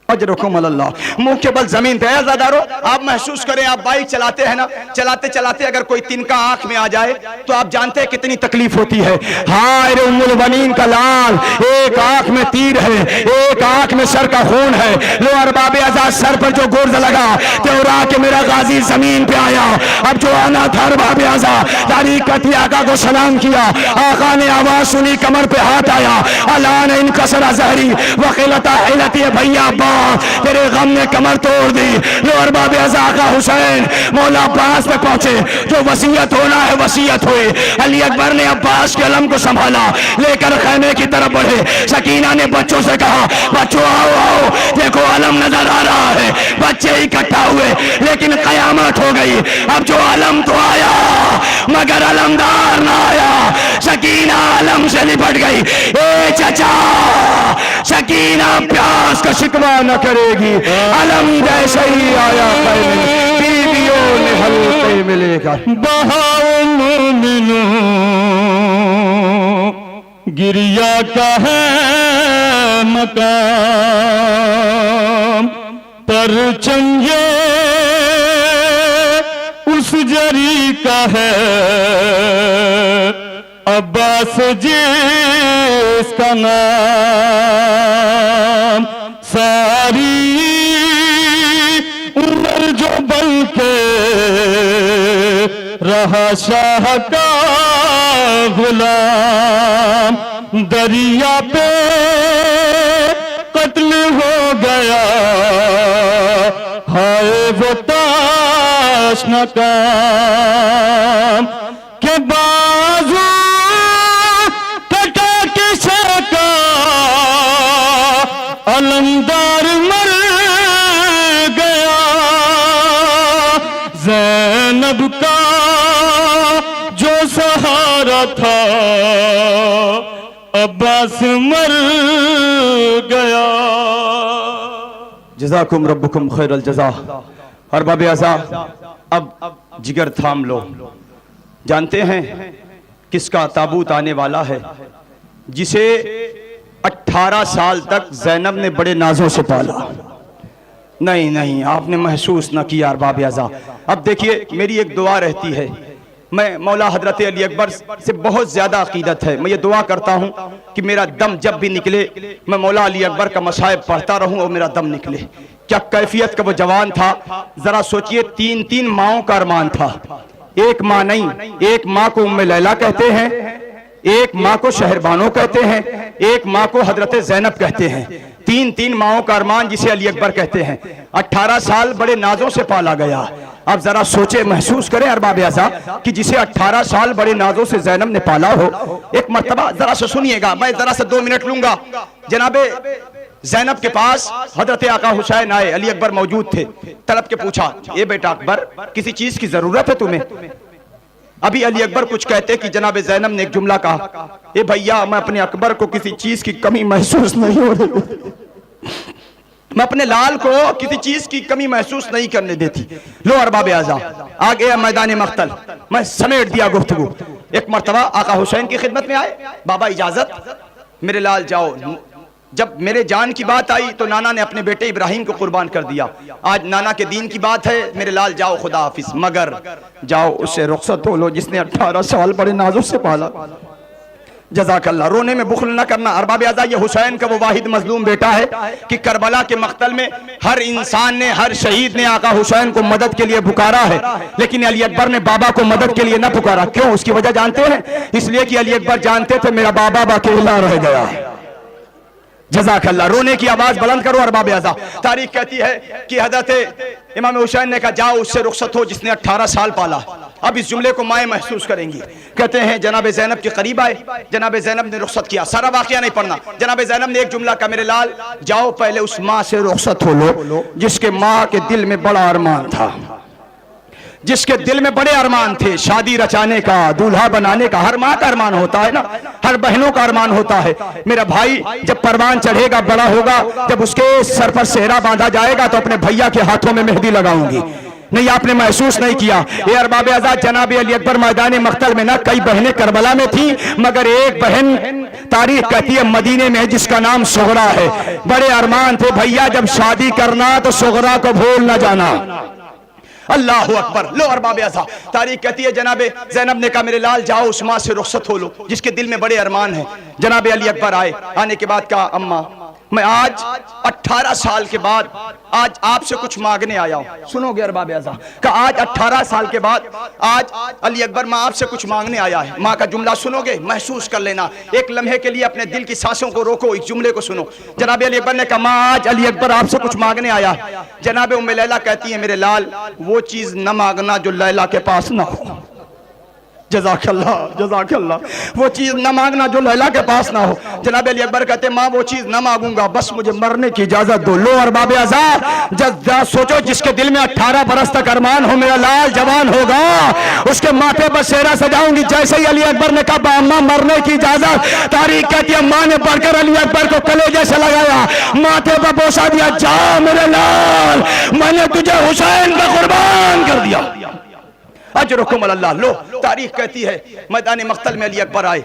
अजरुकुम अल्लाह, मुंह के बल जमीन पे। ज़ादारो आप महसूस करें, आप बाइक चलाते हैं ना, चलाते चलाते अगर कोई तिनका आंख में आ जाए तो आप जानते हैं कितनी तकलीफ होती है। हाय रे उम्मुल बनीन का लाल, एक आंख में तीर है, एक आंख में सर का खून है। लो अरबाब आज़ा, सर पर जो गुर्ज लगा तो के मेरा गाजी जमीन पे आया। अब जो आना था अरबाब आज़ा, तारीख कहती आका को सलाम किया। आका ने आवाज सुनी, कमर पे हाथ आया। अल्लाह ने इनकसरा ज़हरी वक़िलता हिलती है, भैया अब्बास तेरे गम ने कमर तोड़ दी। लो अरबाब आज़ा का हुसैन मौला अब्बास पे पहुंचे, जो वसीयत होना है वसीयत हुई। अली अकबर ने अब्बास के अलम को संभाला, लेकर खैमे की तरफ बढ़े। सकीना ने बच्चों से कहा बच्चों आओ आओ, देखो अलम नजर आ रहा है। बच्चे इकट्ठा हुए, लेकिन कयामत हो गई। अब जो अलम तो आया मगर अलमदार ना आया। सकीना अलम से लिपट गई। ए चचा, सकीना प्यास का शिकवा न करेगी, अलम जैसे ही आया बीवियों ने हल्के मिलेगा। बहाओ मोमिनो गिरिया का है मकाम, पर चंगे उस जरी का है अब्बास जिसका नाम। सारी उम्र जो बल के रहा शाह का गुलाम, दरिया पे कत्ल हो गया। हाय वो ताश नकाम के बाजू कटा के सका, अलमदार मर गया। ज़ैनब का जो सहारा था अब्बास मर गया। जज़ाकुम रब्बुकुम खैरल जज़ा। अरबाब अज़ा, अब जिगर थाम लो। जानते हैं किसका ताबूत आने वाला है? जिसे 18 साल तक ज़ैनब ने बड़े नाजों से पाला। नहीं नहीं, आपने महसूस न किया अरबाब अज़ा। अब देखिए, मेरी एक दुआ रहती है, मैं मौला हजरत अली अकबर से बहुत ज़्यादा अकीदत है, मैं ये दुआ करता हूँ कि मेरा दम जब भी निकले मैं मौला अली अकबर का मसाइब पढ़ता रहूँ और मेरा दम निकले। क्या कैफियत का वो जवान था, ज़रा सोचिए। 3 माओं का अरमान था। एक माँ नहीं, एक माँ को उम्मे लैला कहते हैं, एक माँ को शहरबानो कहते हैं, एक माँ को हजरत ज़ैनब कहते हैं। 3 माओं का अरमान जिसे अली अकबर कहते हैं। 18 साल बड़े नाजों से पाला गया। अब जरा सोचे, महसूस करें अरबाब अज़ा कि जिसे 18 साल बड़े नाजों से ज़ैनब ने पाला हो। एक मर्तबा जरा से सुनिएगा, मैं जरा से 2 मिनट लूंगा। जनाबे ज़ैनब के पास हजरत आका हुसैन आए, अली अकबर मौजूद थे। तलब के पूछा, ये बेटा अकबर, किसी चीज की जरूरत है तुम्हें? अभी अली अकबर कुछ कहते कि जनाबे ज़ैनब ने एक जुमला कहा, ए भैया, मैं अपने अकबर को किसी चीज की कमी महसूस नहीं हो रही, मैं अपने लाल को किसी चीज की कमी महसूस नहीं करने देती। लो अरबाब अज़ा, आ गया मैदान मख्तल, मैं समेट दिया गुफ्तगू। एक मर्तबा आका हुसैन की खिदमत में आए, बाबा इजाजत, मेरे लाल जाओ। जब मेरे जान की बात आई तो नाना ने अपने बेटे इब्राहिम को कुर्बान कर दिया। आज नाना के दीन की बात है, मेरे लाल जाओ, खुदा हाफिज, मगर जाओ उससे रुखसत हो लो जिसने 18 साल बड़े नाजुक से पाला। जज़ाकल्लाह। रोने में बुखल न करना अरबाब अज़ा, ये हुसैन का वो वाहिद मजलूम बेटा है कि करबला के मख्तल में हर इंसान ने, हर शहीद ने आका हुसैन को मदद के लिए पुकारा है, लेकिन अली अकबर ने बाबा को मदद के लिए न पुकारा। क्यों? उसकी वजह जानते हैं? इसलिए कि अली अकबर जानते थे मेरा बाबा अकेला रह गया। जज़ाकल्लाह। रोने की आवाज बुलंद करो अरबाब अज़ा। तारीख कहती है कि हज़रत इमाम हुसैन ने कहा, जाओ उससे रुखसत हो जिसने 18 साल पाला। अब इस जुमले को माएँ महसूस करेंगी। कहते हैं जनाबे ज़ैनब के करीब आए, जनाबे ज़ैनब ने रुखसत किया। सारा वाकया नहीं पढ़ना। जनाबे ज़ैनब ने एक जुमला कहा, मेरे लाल जाओ पहले उस माँ से रुखसत हो लो जिसके माँ के दिल में बड़ा अरमान था, जिसके दिल में बड़े अरमान थे, शादी रचाने का, दूल्हा बनाने का। हर माँ का अरमान होता है ना, हर बहनों का अरमान होता है। मेरा भाई जब परवान चढ़ेगा, बड़ा होगा, जब उसके सर पर सेहरा बांधा जाएगा तो अपने भैया के हाथों में मेहंदी लगाऊंगी। नहीं, आपने महसूस नहीं किया। ये अरबाब अज़ा, जनाब अली अकबर मैदान मख्तल में ना कई बहनें करबला में थी, मगर एक बहन तारीख कहती है मदीने में जिसका नाम सुगरा है। बड़े अरमान थे भैया, जब शादी करना तो सुगरा को भूल न जाना। अल्लाह अकबर। लो अरबाब अज़ा, तारीख कहती है जनाबे ज़ैनब ने कहा, मेरे लाल जाओ उस माँ से रुखसत हो लो जिसके दिल में बड़े अरमान हैं। जनाबे अली अकबर आए, आने के बाद कहा, अम्मा मैं आज 18 साल के बाद आज आपसे कुछ मांगने आया हूं। सुनोगे अरबाब अज़ा? कहा आज 18 साल के बाद आज अली अकबर माँ आपसे कुछ मांगने आया है। माँ का जुमला सुनोगे, महसूस कर लेना। एक लम्हे के लिए अपने दिल की सांसों को रोको, इस जुमले को सुनो। जनाब अली अकबर ने कहा, माँ आज अली अकबर आपसे कुछ मांगने आया है। जनाब उम्मे लैला कहती है, मेरे लाल वो चीज न मांगना जो लैला के पास ना हो। जज़ाकल्लाह, जज़ाकल्लाह। वो चीज़ न मांगना जो लैला के पास ना हो। जनाब अली अकबर कहते, माँ वो चीज़ न मांगूंगा, बस मुझे मरने की इजाज़त दो। लो अरबाब अज़ा, सोचो जिसके दिल में 18 बरस तक अरमान हो, मेरा लाल जवान होगा, उसके माथे पर सेहरा सजाऊंगी। जैसे ही अली अकबर ने कहा, अम्मा मरने की इजाज़त, तारीख कहती है माँ ने बढ़कर अली अकबर को कलेजे से लगाया, माथे पर बोसा दिया, जा मेरे लाल, मैंने तुझे हुसैन का कुर्बान कर दिया। अजरुकुम अल्लाह। लो तारीख कहती है मैदान मख्तल में अली अकबर आए,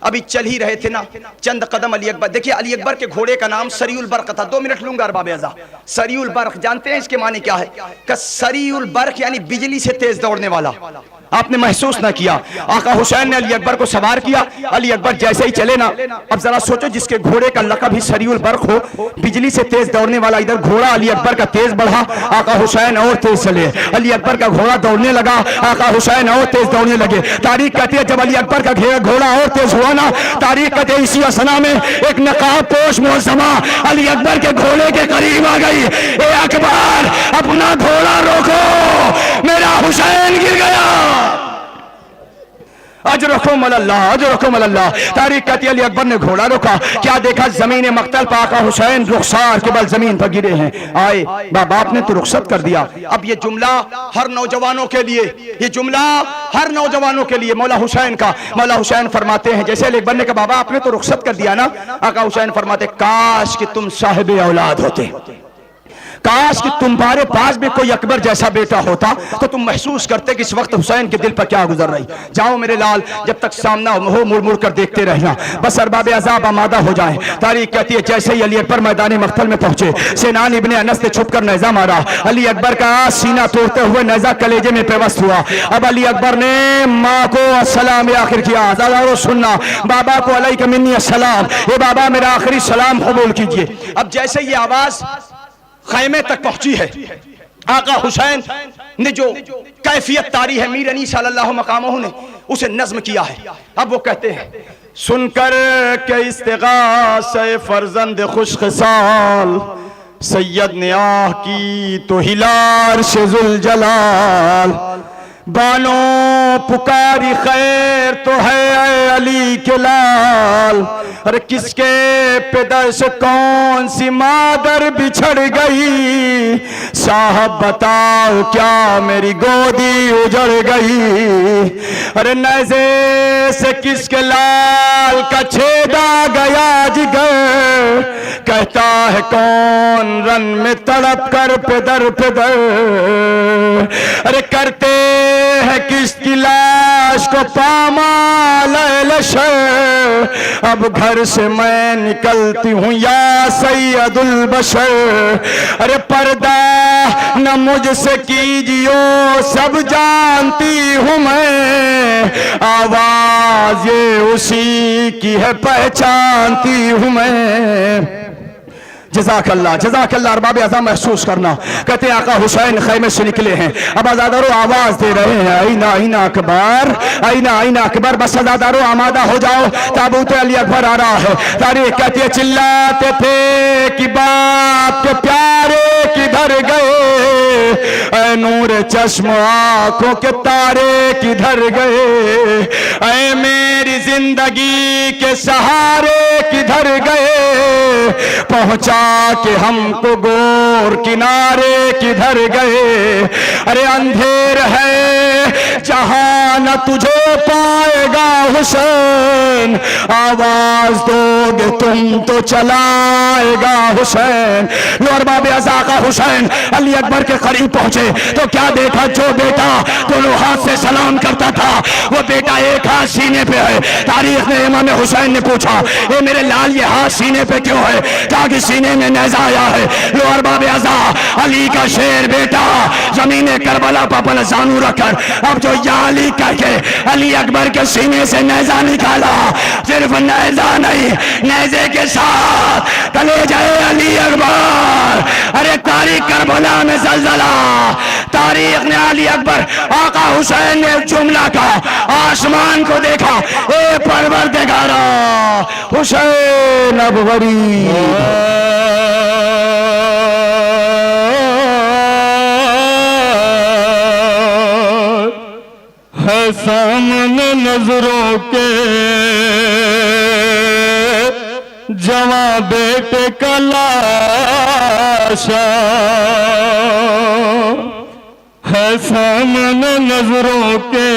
अभी चल ही रहे थे ना, चंद कदम अली अकबर। देखिए अली अकबर के घोड़े का नाम सरीउल बर्क था। 2 मिनट लूंगा अरबाब अज़ा। सरीउल बर्क जानते हैं इसके माने क्या है? कि सरीउल बर्क यानी बिजली से तेज दौड़ने वाला। आपने महसूस ना किया? आका हुसैन ने अली अकबर को सवार किया, अली अकबर जैसे ही चले ना, अब जरा सोचो जिसके घोड़े का लक़ब ही सरीउल बर्क हो, बिजली से तेज दौड़ने वाला। इधर घोड़ा अली अकबर का तेज बढ़ा, आका हुसैन और तेज चले। अली अकबर का घोड़ा दौड़ने लगा, आका हुसैन और तेज दौड़ने लगे। तारीख कहती है जब अली अकबर का घोड़ा और तेज हुआ ना, तारीख कहती है इसी असना में एक नकाब पोश मुअज़्ज़मा अली अकबर के घोड़े के करीब आ गई। ए अकबर अपना घोड़ा रोको, मेरा हुसैन गिर गया। अजरुकुम अल्लाह, अजरुकुम अल्लाह। तारीख कहती है अली अकबर ने घोड़ा रोका, क्या देखा जमीन मख्तल पर आका हुसैन रुखसार के बल जमीन पर गिरे हैं। आए बाप ने तो रुखसत कर दिया। अब ये जुमला हर नौजवानों के लिए, ये जुमला हर नौजवानों के लिए मौला हुसैन का। मौला हुसैन फरमाते हैं, जैसे अली अकबर ने कहा बाबा आपने तो रुखसत कर दिया ना, आका हुसैन फरमाते काश कि तुम साहिब औलाद होते, काश कि तुम्हारे पास भी कोई अकबर जैसा बेटा होता तो तुम महसूस करते कि इस वक्त हुसैन के दिल पर क्या गुजर रही। जाओ मेरे लाल, जब तक सामना हो मुड़ मुड़ कर देखते रहना, बस अरबाब अज़ाब आमादा हो जाए। तारीख कहती है जैसे ही अली अकबर मैदान मख्तल में पहुंचे, सिनान इब्ने अनस ने छुपकर नेज़ा मारा। अली अकबर का सीना तोड़ते हुए नेज़ा कलेजे में पेवस्त हुआ। अब अली अकबर ने माँ को अस्सलाम आखिर किया। ज़रा सुनना, बाबा को अलैका मिन्नी अस्सलाम, ये बाबा मेरा आखिरी सलाम कबूल कीजिए। अब जैसे ये आवाज खैमे तक पहुंची है, आका हुसैन ने जो कैफियत तारी है मीर अनी सल्लल्लाहु मकामहू ने उसे नज्म किया है। अब वो कहते हैं, सुनकर के इस्तिगासे फर्जंद खुशखसाल, सैयद ने आह की तो हिलार शेजुल जलाल, बानो पुकारी खैर तो है अली के लाल, अरे किसके पिदर से कौन सी मादर बिछड़ गई, साहब बताओ क्या मेरी गोदी उजड़ गई, अरे नैज़े से किसके लाल का छेदा गया जिगर, कहता है कौन रन में तड़प कर पिदर पिदर, अरे करते है किसकी लाश को पामाल लशर, अब घर से मैं निकलती हूँ या सैयदुल बशर, अरे पर्दा न मुझसे कीजियो सब जानती हूँ मैं, आवाज ये उसी की है पहचानती हूँ मैं। जज़ाकल्लाह जज़ाकल्लाह। अरबाब अज़ाम महसूस करना, कहते हैं आका हुसैन खैमे से निकले हैं। अब अज़ादारो आवाज दे रहे हैं, आईना आईना अकबर, आईना आईना अकबर। बस अज़ादारो आमादा हो जाओ, ताबूत अली अकबर आ रहा है। तारीख कहती है चिल्लाते थे कि बाप के प्यारे किधर गए, ऐ नूर चश्म आंखों के तारे किधर गए, ऐ मेरी जिंदगी के सहारे किधर गए, पहुंचा के हमको गोर किनारे किधर गए, अरे अंधेर है जहां न तुझे पाएगा हुसैन, आवाज दोगे तुम तो चलाएगा हुसैन। लो अरबाब अज़ा का हुसैन अली अकबर के करीब पहुंचे तो क्या देखा, जो बेटा दोनों हाथ से सलाम करता था वो बेटा एक हाथ सीने पे है। तारीख में इमाम हुसैन ने पूछा, ये मेरे लाल ये हाथ सीने पे क्यों है, ताकि सीने में नेज़ा आया है। लो अरबाब अज़ा अली का शेर बेटा जमीने करबला पर अपना जानू रखकर अब जो या अली करके अली अकबर के सीने से नेज़ा निकाला, सिर्फ नेज़ा नहीं नेज़े के साथ तले जाए अली अकबर। अरे तारीख करबला में ज़लज़ला, तारीख ने अली अकबर आका हुसैन ने जुमला का आसमान को देखा, ए परवरदिगारा हुसैन अब गरीब है सामने नजरों के जवां बेटे का लाशा, है सामने नजरों के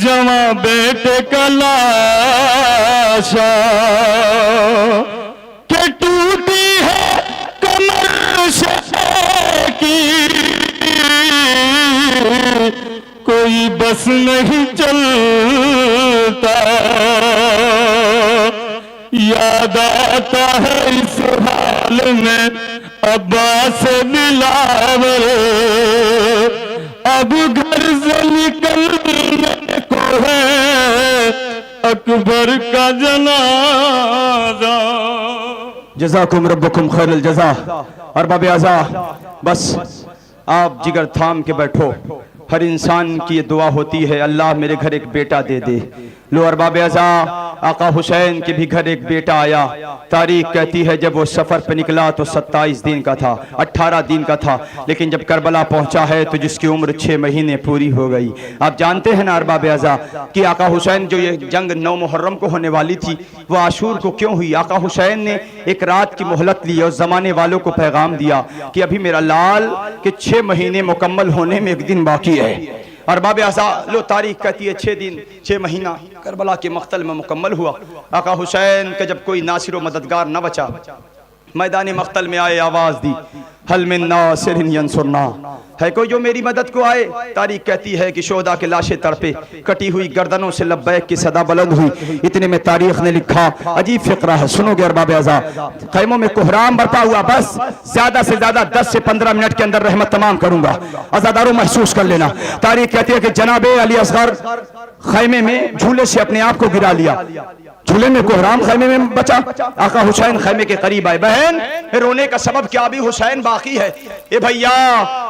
जवां बेटे का लाशा, के टूटी है कमर से की कोई बस नहीं चलता, याद आता है इस हाल में अब्बास बिलावल, अब घर से निकलने को है अकबर का जनाजा। जज़ाकुम रब्बुकुम खैरुल जज़ा। अरबाब अज़ा बस आप जिगर थाम के बैठो, हर इंसान की ये दुआ होती है अल्लाह मेरे घर एक बेटा दे दे। लो अरबाब अज़ा आका हुसैन के भी घर एक बेटा आया। तारीख कहती है जब वो सफ़र पे निकला तो 27 दिन का था, 18 दिन का था, लेकिन जब करबला पहुंचा है तो जिसकी उम्र 6 महीने पूरी हो गई। आप जानते हैं ना अरबाब अज़ा कि आका हुसैन जो ये जंग 9 मुहर्रम को होने वाली थी वो आशूर को क्यों हुई। आका हुसैन ने एक रात की मोहलत ली और ज़माने वालों को पैगाम दिया कि अभी मेरा लाल के 6 महीने मुकम्मल होने में एक दिन बाकी है। अरबाब अज़ा लो तारीख कहती है 6 दिन 6 महीना करबला के मख्तल में मुकम्मल हुआ। आका हुसैन का जब कोई नासिर व मददगार न बचा मैदान मख्तल में आए, आवाज दी, हल मिन नासिरिन यंसुरना, है कोई जो मेरी मदद को आए। तारीख कहती है कि शोहदा के लाशें तड़पे, कटी हुई गर्दनों से लब्बैक की सदा बुलंद हुई। इतने में तारीख ने लिखा, अजीब फिक्रा है, सुनोगे अरबाब अज़ा, खैमों में कोहराम बरपा हुआ, बस ज्यादा से ज्यादा 10 से 15 मिनट के अंदर रहमत तमाम करूंगा, अज़ादारों महसूस कर लेना। तारीख कहती है कि जनाबे अली असगर खैमे में झूले से अपने आप को गिरा लिया, झूले में कोहराम खैमे में बचा। आका हुसैन खैमे के करीब आए, बहन रोने का सबब क्या, अभी हुसैन बाकी है। ए भैया,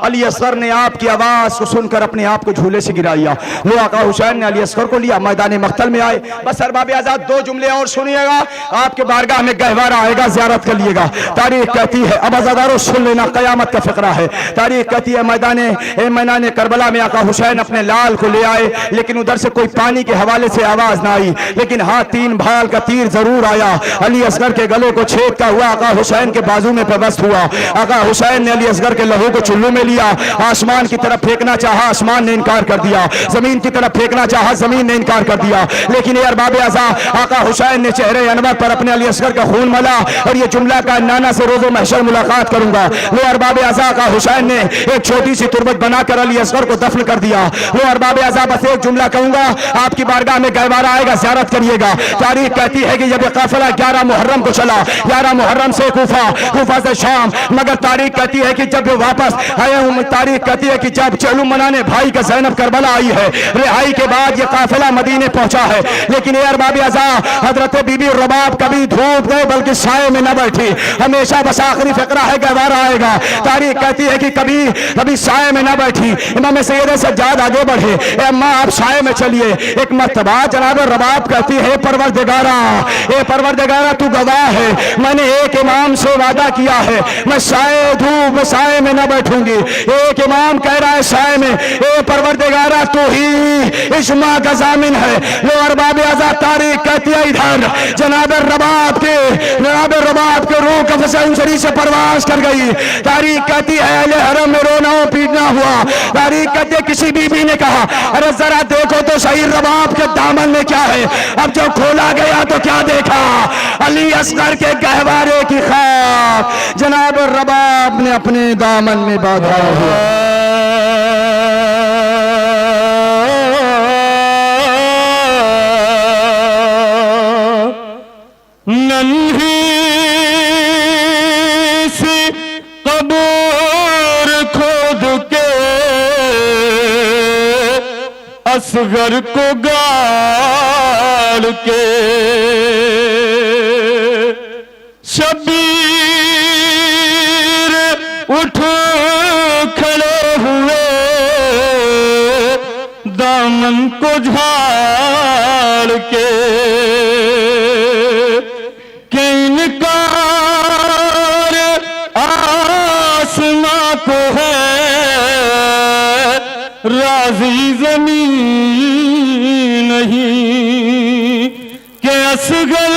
अली असगर ने आपकी आवाज को सुनकर अपने आप को झूले से गिराया। वो आका हुसैन ने अली असगर को लिया, मैदान मख्तल में आए। बस अरबाब आजाद 2 जुमले और सुनिएगा, आपके बारगाह में गहवारा आएगा, ज़ियारत कर लिएगा। तारीख कहती है, अब अज़ादारों सुन लेना, क़यामत का फिक्रा है। तारीख कहती है मैदान करबला में आका हुसैन अपने लाल को ले आए, लेकिन उधर से कोई पानी के हवाले से आवाज ना आई, लेकिन हाँ 3 भाल का तीर जरूर आया, अली असगर के गले को छेदता हुआ आका हुसैन के बाजू में पेवस्त हुआ। आका हुसैन ने अली असगर के लहू को चुल्लू में लिया, आसमान की तरफ फेंकना चाहा, आसमान ने इनकार कर दिया, जमीन की तरफ फेंकना चाहा, जमीन ने इनकार कर दिया। लेकिन ये अरबाब अज़ा, आका हुसैन ने चेहरे अनवर पर अपने अली असगर का खून मला और ये जुमला का नाना से रोज़ो महशर मुलाकात करूंगा। वो अरबाब अज़ा आका हुसैन ने एक छोटी सी तुरबत बनाकर अली असगर को दफन कर दिया। वो अरबाब अज़ा, बस एक जुमला कहूंगा, आपकी बारगाह में गहवारा आएगा, ज़ियारत करिएगा। तारीख कहती है कि जब काफिला 11 मुहर्रम को चला, 11 मुहर्रम से कूफा से शाम, मगर तारीख कहती है कि जब वापस आए, तारीख कहती है कि जब चलू मनाने भाई का ज़ैनब करबला आई है, रिहाई के बाद ये काफिला मदीने पहुंचा है। लेकिन ये अरबाब अज़ा, हजरत बीबी रबाब कभी धूप में बल्कि साए में न बैठी, हमेशा बस आखिरी फिक्रा है, गहवारा आएगा। तारीख कहती है कि कभी साए में न बैठी। इमाम सैयद सज्जाद आगे बढ़े, ए अम्मा आप साए में चलिए। एक मर्तबा जनाब रबाब कहती है, परवरदिगारा, ए परवरदिगारा तू गवाह है, मैंने एक इमाम से वादा किया है, मैं साए धूप में साए में न बैठूंगी। एक इमाम कह रहा है साए में, ए परवरदिगारा तू ही इस माँ का जामिन है। वो अरबाब अज़ा, तारीख कहती है इधर जनाब रबाब के रूह कफ़स अंसरी से परवास कर गई। तारीख कहती है अहले हरम में रोना पीटना हुआ। तारीख कहती है किसी बीबी ने कहा, अरे जरा देखो तो सही रबाब के दामन में क्या है। अब जो खोला गया तो क्या देखा, अली असगर के गहवारे की खाक जनाब रबाब ने अपने दामन में बांधा हुआ। नन्ही सी कब्र खोद के असगर को गाड़ के, शबीर उठ खड़े हुए, दामन को झाड़ के, इनकार आसमां को है, राज़ी ज़मीन नहीं, कि असगर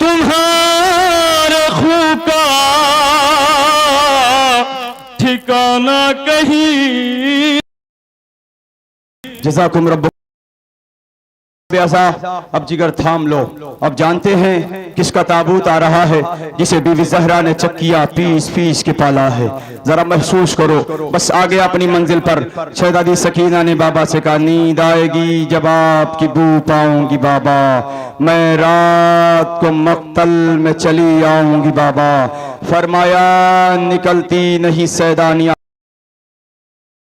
तुम्हारे खूं का ठिकाना कहीं। जज़ाकुम रब्बुकुम। अब जिगर थाम लो, अब जानते हैं किसका ताबूत आ रहा है, जिसे बीवी ज़हरा ने चक्किया पीस के पाला है। जरा महसूस करो, बस आगे अपनी मंजिल पर शहजादी सकीना ने बाबा से कहा, नींद आएगी जब आपकी बू पाऊंगी बाबा, मैं रात को मक्तल में चली आऊंगी बाबा। फरमाया निकलती नहीं सैदानिया,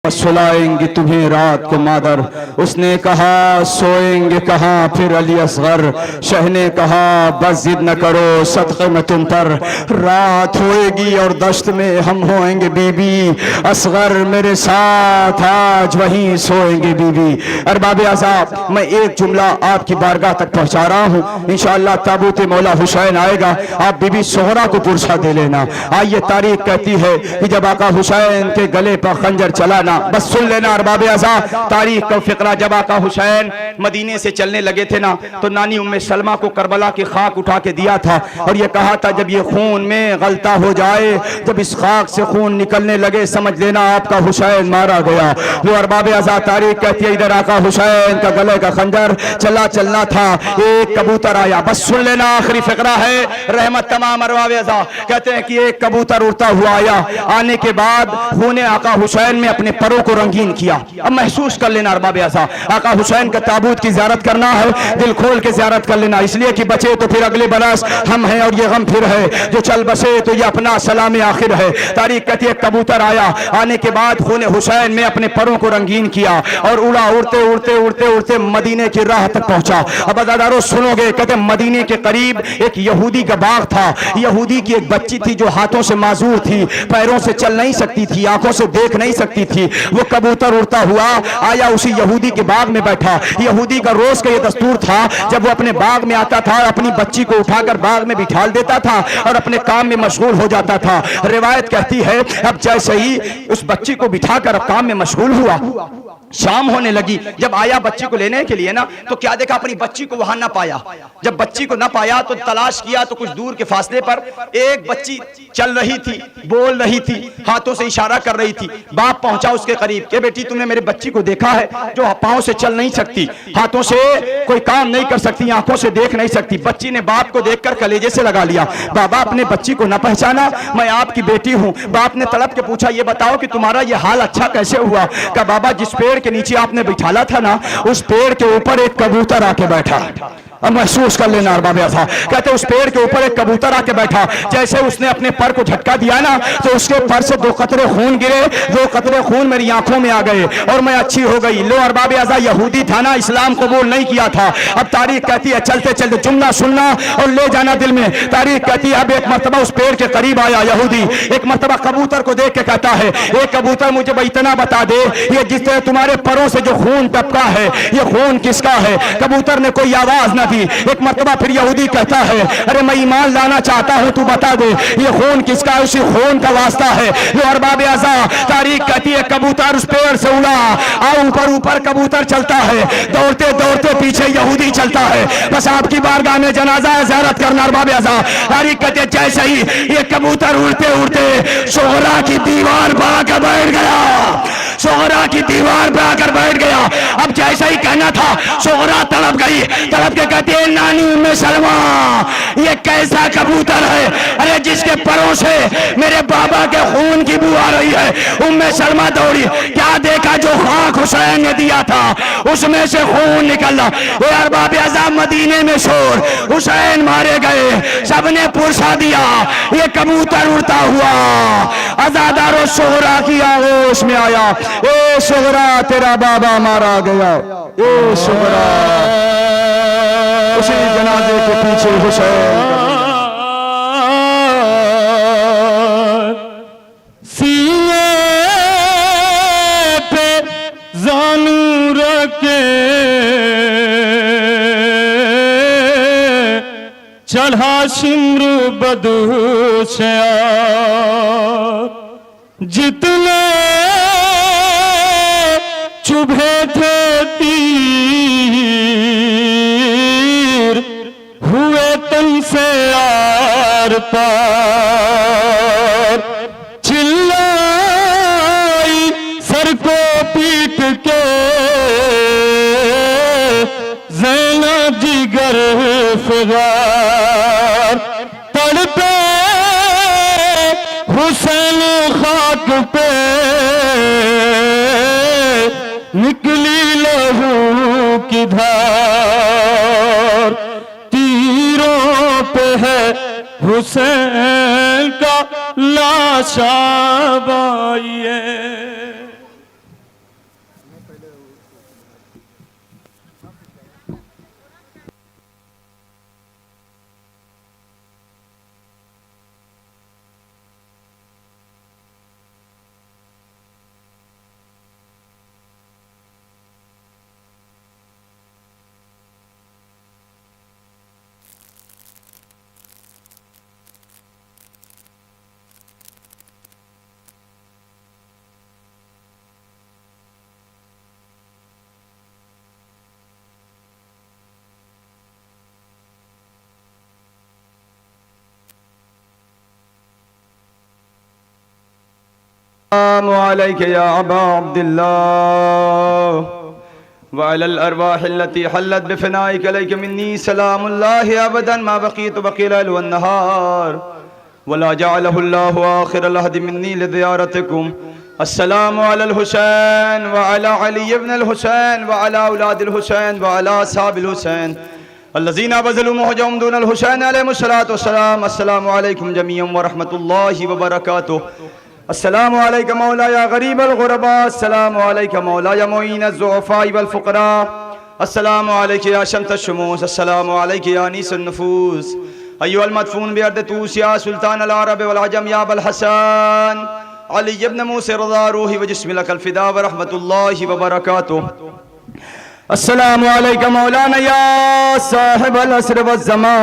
सुलाएंगे तुम्हें रात को मादर। उसने कहा सोएंगे कहाँ फिर अली असगर। शह ने कहा बस जिद न करो सदक़े में तुम पर, रात होएगी और दश्त में हम होएंगे बीबी, असगर मेरे साथ आज वहीं सोएंगे बीबी। अरबाब अज़ा, मैं एक जुमला आपकी बारगाह तक पहुंचा रहा हूँ, इंशाअल्लाह ताबूत मौला हुसैन आएगा, आप बीबी सोहरा को पुरसा दे लेना। आइए, तारीख कहती है कि जब आका हुसैन के गले पर खंजर चला ना, बस सुन लेना अरबाब अज़ा तारीख का फिक्रा। जब आका हुसैन मदीने से चलने लगे थे ना, तो नानी उम्मे सलमा को करबला की खाक उठा के दिया था और ये कहा था जब ये खून में गलता हो जाए, जब इस खाक से खून निकलने लगे, समझ लेना आपका हुसैन मारा गया। वो अरबाब अज़ा तारीख कहती है इधर आका हुसैन का गले का खंजर चलना था, एक कबूतर आया। बस सुन लेना आखिरी फिक्रा है, रहमत तमाम अरबाब अज़ा कहते हैं कि एक कबूतर उड़ता हुआ आया। आने के बाद खूने आका हुसैन में अपने परों को रंगीन किया। अब महसूस कर लेना अरबाब अज़ा, आका हुसैन का ताबूत की ज़ियारत करना है, दिल खोल के ज़ियारत कर लेना, इसलिए कि बचे तो फिर अगले बरस हम हैं और ये गम फिर है, जो चल बसे तो ये अपना सलाम आखिर है। तारीख कहती है कबूतर आया, आने के बाद खूने हुसैन में अपने परों को रंगीन किया और उड़ा, उड़ते उड़ते उड़ते उड़ते मदीने की राह तक पहुंचा। अब अज़ादारों सुनोगे, कहते मदीने के करीब एक यहूदी का बाग था। यहूदी की एक बच्ची थी जो हाथों से माजूर थी, पैरों से चल नहीं सकती थी, आंखों से देख नहीं सकती थी। वो कबूतर उड़ता हुआ आया, उसी यहूदी के बाग में बैठा। यहूदी का रोज का ये दस्तूर था, जब वो अपने बाग में आता था अपनी बच्ची को उठाकर बाग में बिठा देता था और अपने काम में मशगूल हो जाता था। रिवायत कहती है अब जैसे ही उस बच्ची को बिठाकर काम में मशगूल हुआ, शाम होने लगी, जब आया बच्ची को लेने के लिए ना, तो क्या देखा अपनी बच्ची को वहां ना पाया। जब बच्ची को ना पाया तो तलाश किया, तो कुछ दूर के फासले पर एक बच्ची चल रही थी, बोल रही थी, हाथों से इशारा कर रही थी। बाप पहुंचा उसके करीब कि बेटी तुमने मेरे बच्ची को देखा है जो पांव से चल नहीं सकती, हाथों से कोई काम नहीं कर सकती, आंखों से देख नहीं सकती। बच्ची ने बाप को देखकर कलेजे से लगा लिया, बाबा अपने बच्ची को ना पहचाना, मैं आपकी बेटी हूं। बाप ने तड़प के पूछा ये बताओ कि तुम्हारा ये हाल अच्छा कैसे हुआ? कहा बाबा जिस पेड़ के नीचे आपने बिठाला था ना, उस पेड़ के ऊपर एक कबूतर आके बैठा। अब महसूस कर लेना अरबाब अज़ा, कहते उस पेड़ के ऊपर एक कबूतर आके बैठा। जैसे उसने अपने पर को झटका दिया ना, तो उसके पर से 2 कतरे खून गिरे, 2 कतरे खून मेरी आंखों में आ गए और मैं अच्छी हो गई। लो अरबाब अज़ा यहूदी था ना, इस्लाम कबूल नहीं किया था। अब तारीख कहती है चलते चलते जुमला सुनना और ले जाना दिल में। तारीख कहती है अब एक मरतबा उस पेड़ के करीब आया यहूदी, एक मरतबा कबूतर को देख के कहता है ये कबूतर मुझे इतना बता दे, ये जिस तरह तुम्हारे परों से जो खून टपका है ये खून किसका है? कबूतर ने कोई आवाज ना दी। एक मरतबा फिर यहूदी कहता है अरे मैं ईमान लाना चाहता हूं, तू बता दे ये खून किसका है? उसी खून का वास्ता है। जो अरबाब अज़ा तारीख कहती है कबूतर उस पेड़ से उड़ा, ऊपर ऊपर कबूतर चलता है, दौड़ते दौड़ते पीछे यहूदी चलता है। बस आपकी बारगाह में जनाजा ज़ियारत करना अरबाब अज़ा। तारीख कहते हैं जैसे ही ये कबूतर उड़ते उड़ते सोहरा की दीवार पर आकर बैठ गया, सोहरा की दीवार पर आकर बैठ गया। अब जैसा ही कहना था सोहरा तड़प गई, तड़प के कहती है नानी उम्मे सलमा ये कैसा कबूतर है? अरे जिसके परों से मेरे बाबा के खून की बू आ रही है। उम्मे सलमा दौड़ी, क्या देखा? जो खाक हुसैन ने दिया था उसमें से खून निकला। ये अरबाब अज़ा मदीने में शोर, हुसैन मारे गए, सबने पुरसा दिया, ये कबूतर उड़ता हुआ अज़ादारों सोहरा की आगोश में आया। ए सोहरा तेरा बाबा मारा गया, ए सोहरा। उसी जनाजे के पीछे हुसैन सीने पे जानू रखे चढ़ा शिम्र बदू से जितने चुभे थे तीर हुए तन से आर पार। चिल्लाई सर को पीट के ज़ैना जिगर फिगार, तड़पे हुसैन खाक पे निकली लहू की धार। तीरों पे है हुसैन का लाशा बाइये। अलैका या अबा अब्दुल्लाह वअलल अरवाह अल्लती हल्लत बिफनाइक अलैका मिन्नी सलामुल्लाहि अबदन मा बक़ीतु बक़िल लैल वन नहार वला जअलहु अल्लाहु आखिरल अहद मिन्नी लिज़ियारतिकुम अस्सलामु अलल हुसैन व अला अली इब्न अल हुसैन व अला औलादिल हुसैन व अला असहाबिल हुसैन अल्लज़ीना बज़लू मुहजम दुनल हुसैन अलैहिस्सलातु वस्सलाम। अस्सलामु अलैकुम जमीअन व रहमतुल्लाहि व बरकातुहू। अस्सलामु अलैका मौलाया गरीबल गुरबा, अस्सलामु अलैका मौलाया मुईन अज़्ज़ुअफ़ा वल फ़ुक़रा, अस्सलामु अलैका या शम्स अश-शुमूस, अस्सलामु अलैका या अनीस अन-नुफूस, अय्युहल मदफ़ून बिअर्द तूस या सुल्तान अल-अरब वल अजम या अबल हसन अली इब्न मूसा रज़ा रूही व जिस्मी लकल फ़िदा व रहमतुल्लाहि व बरकातुहू। अस्सलामु अलैका मौलाना या साहिबल असर व ज़मान।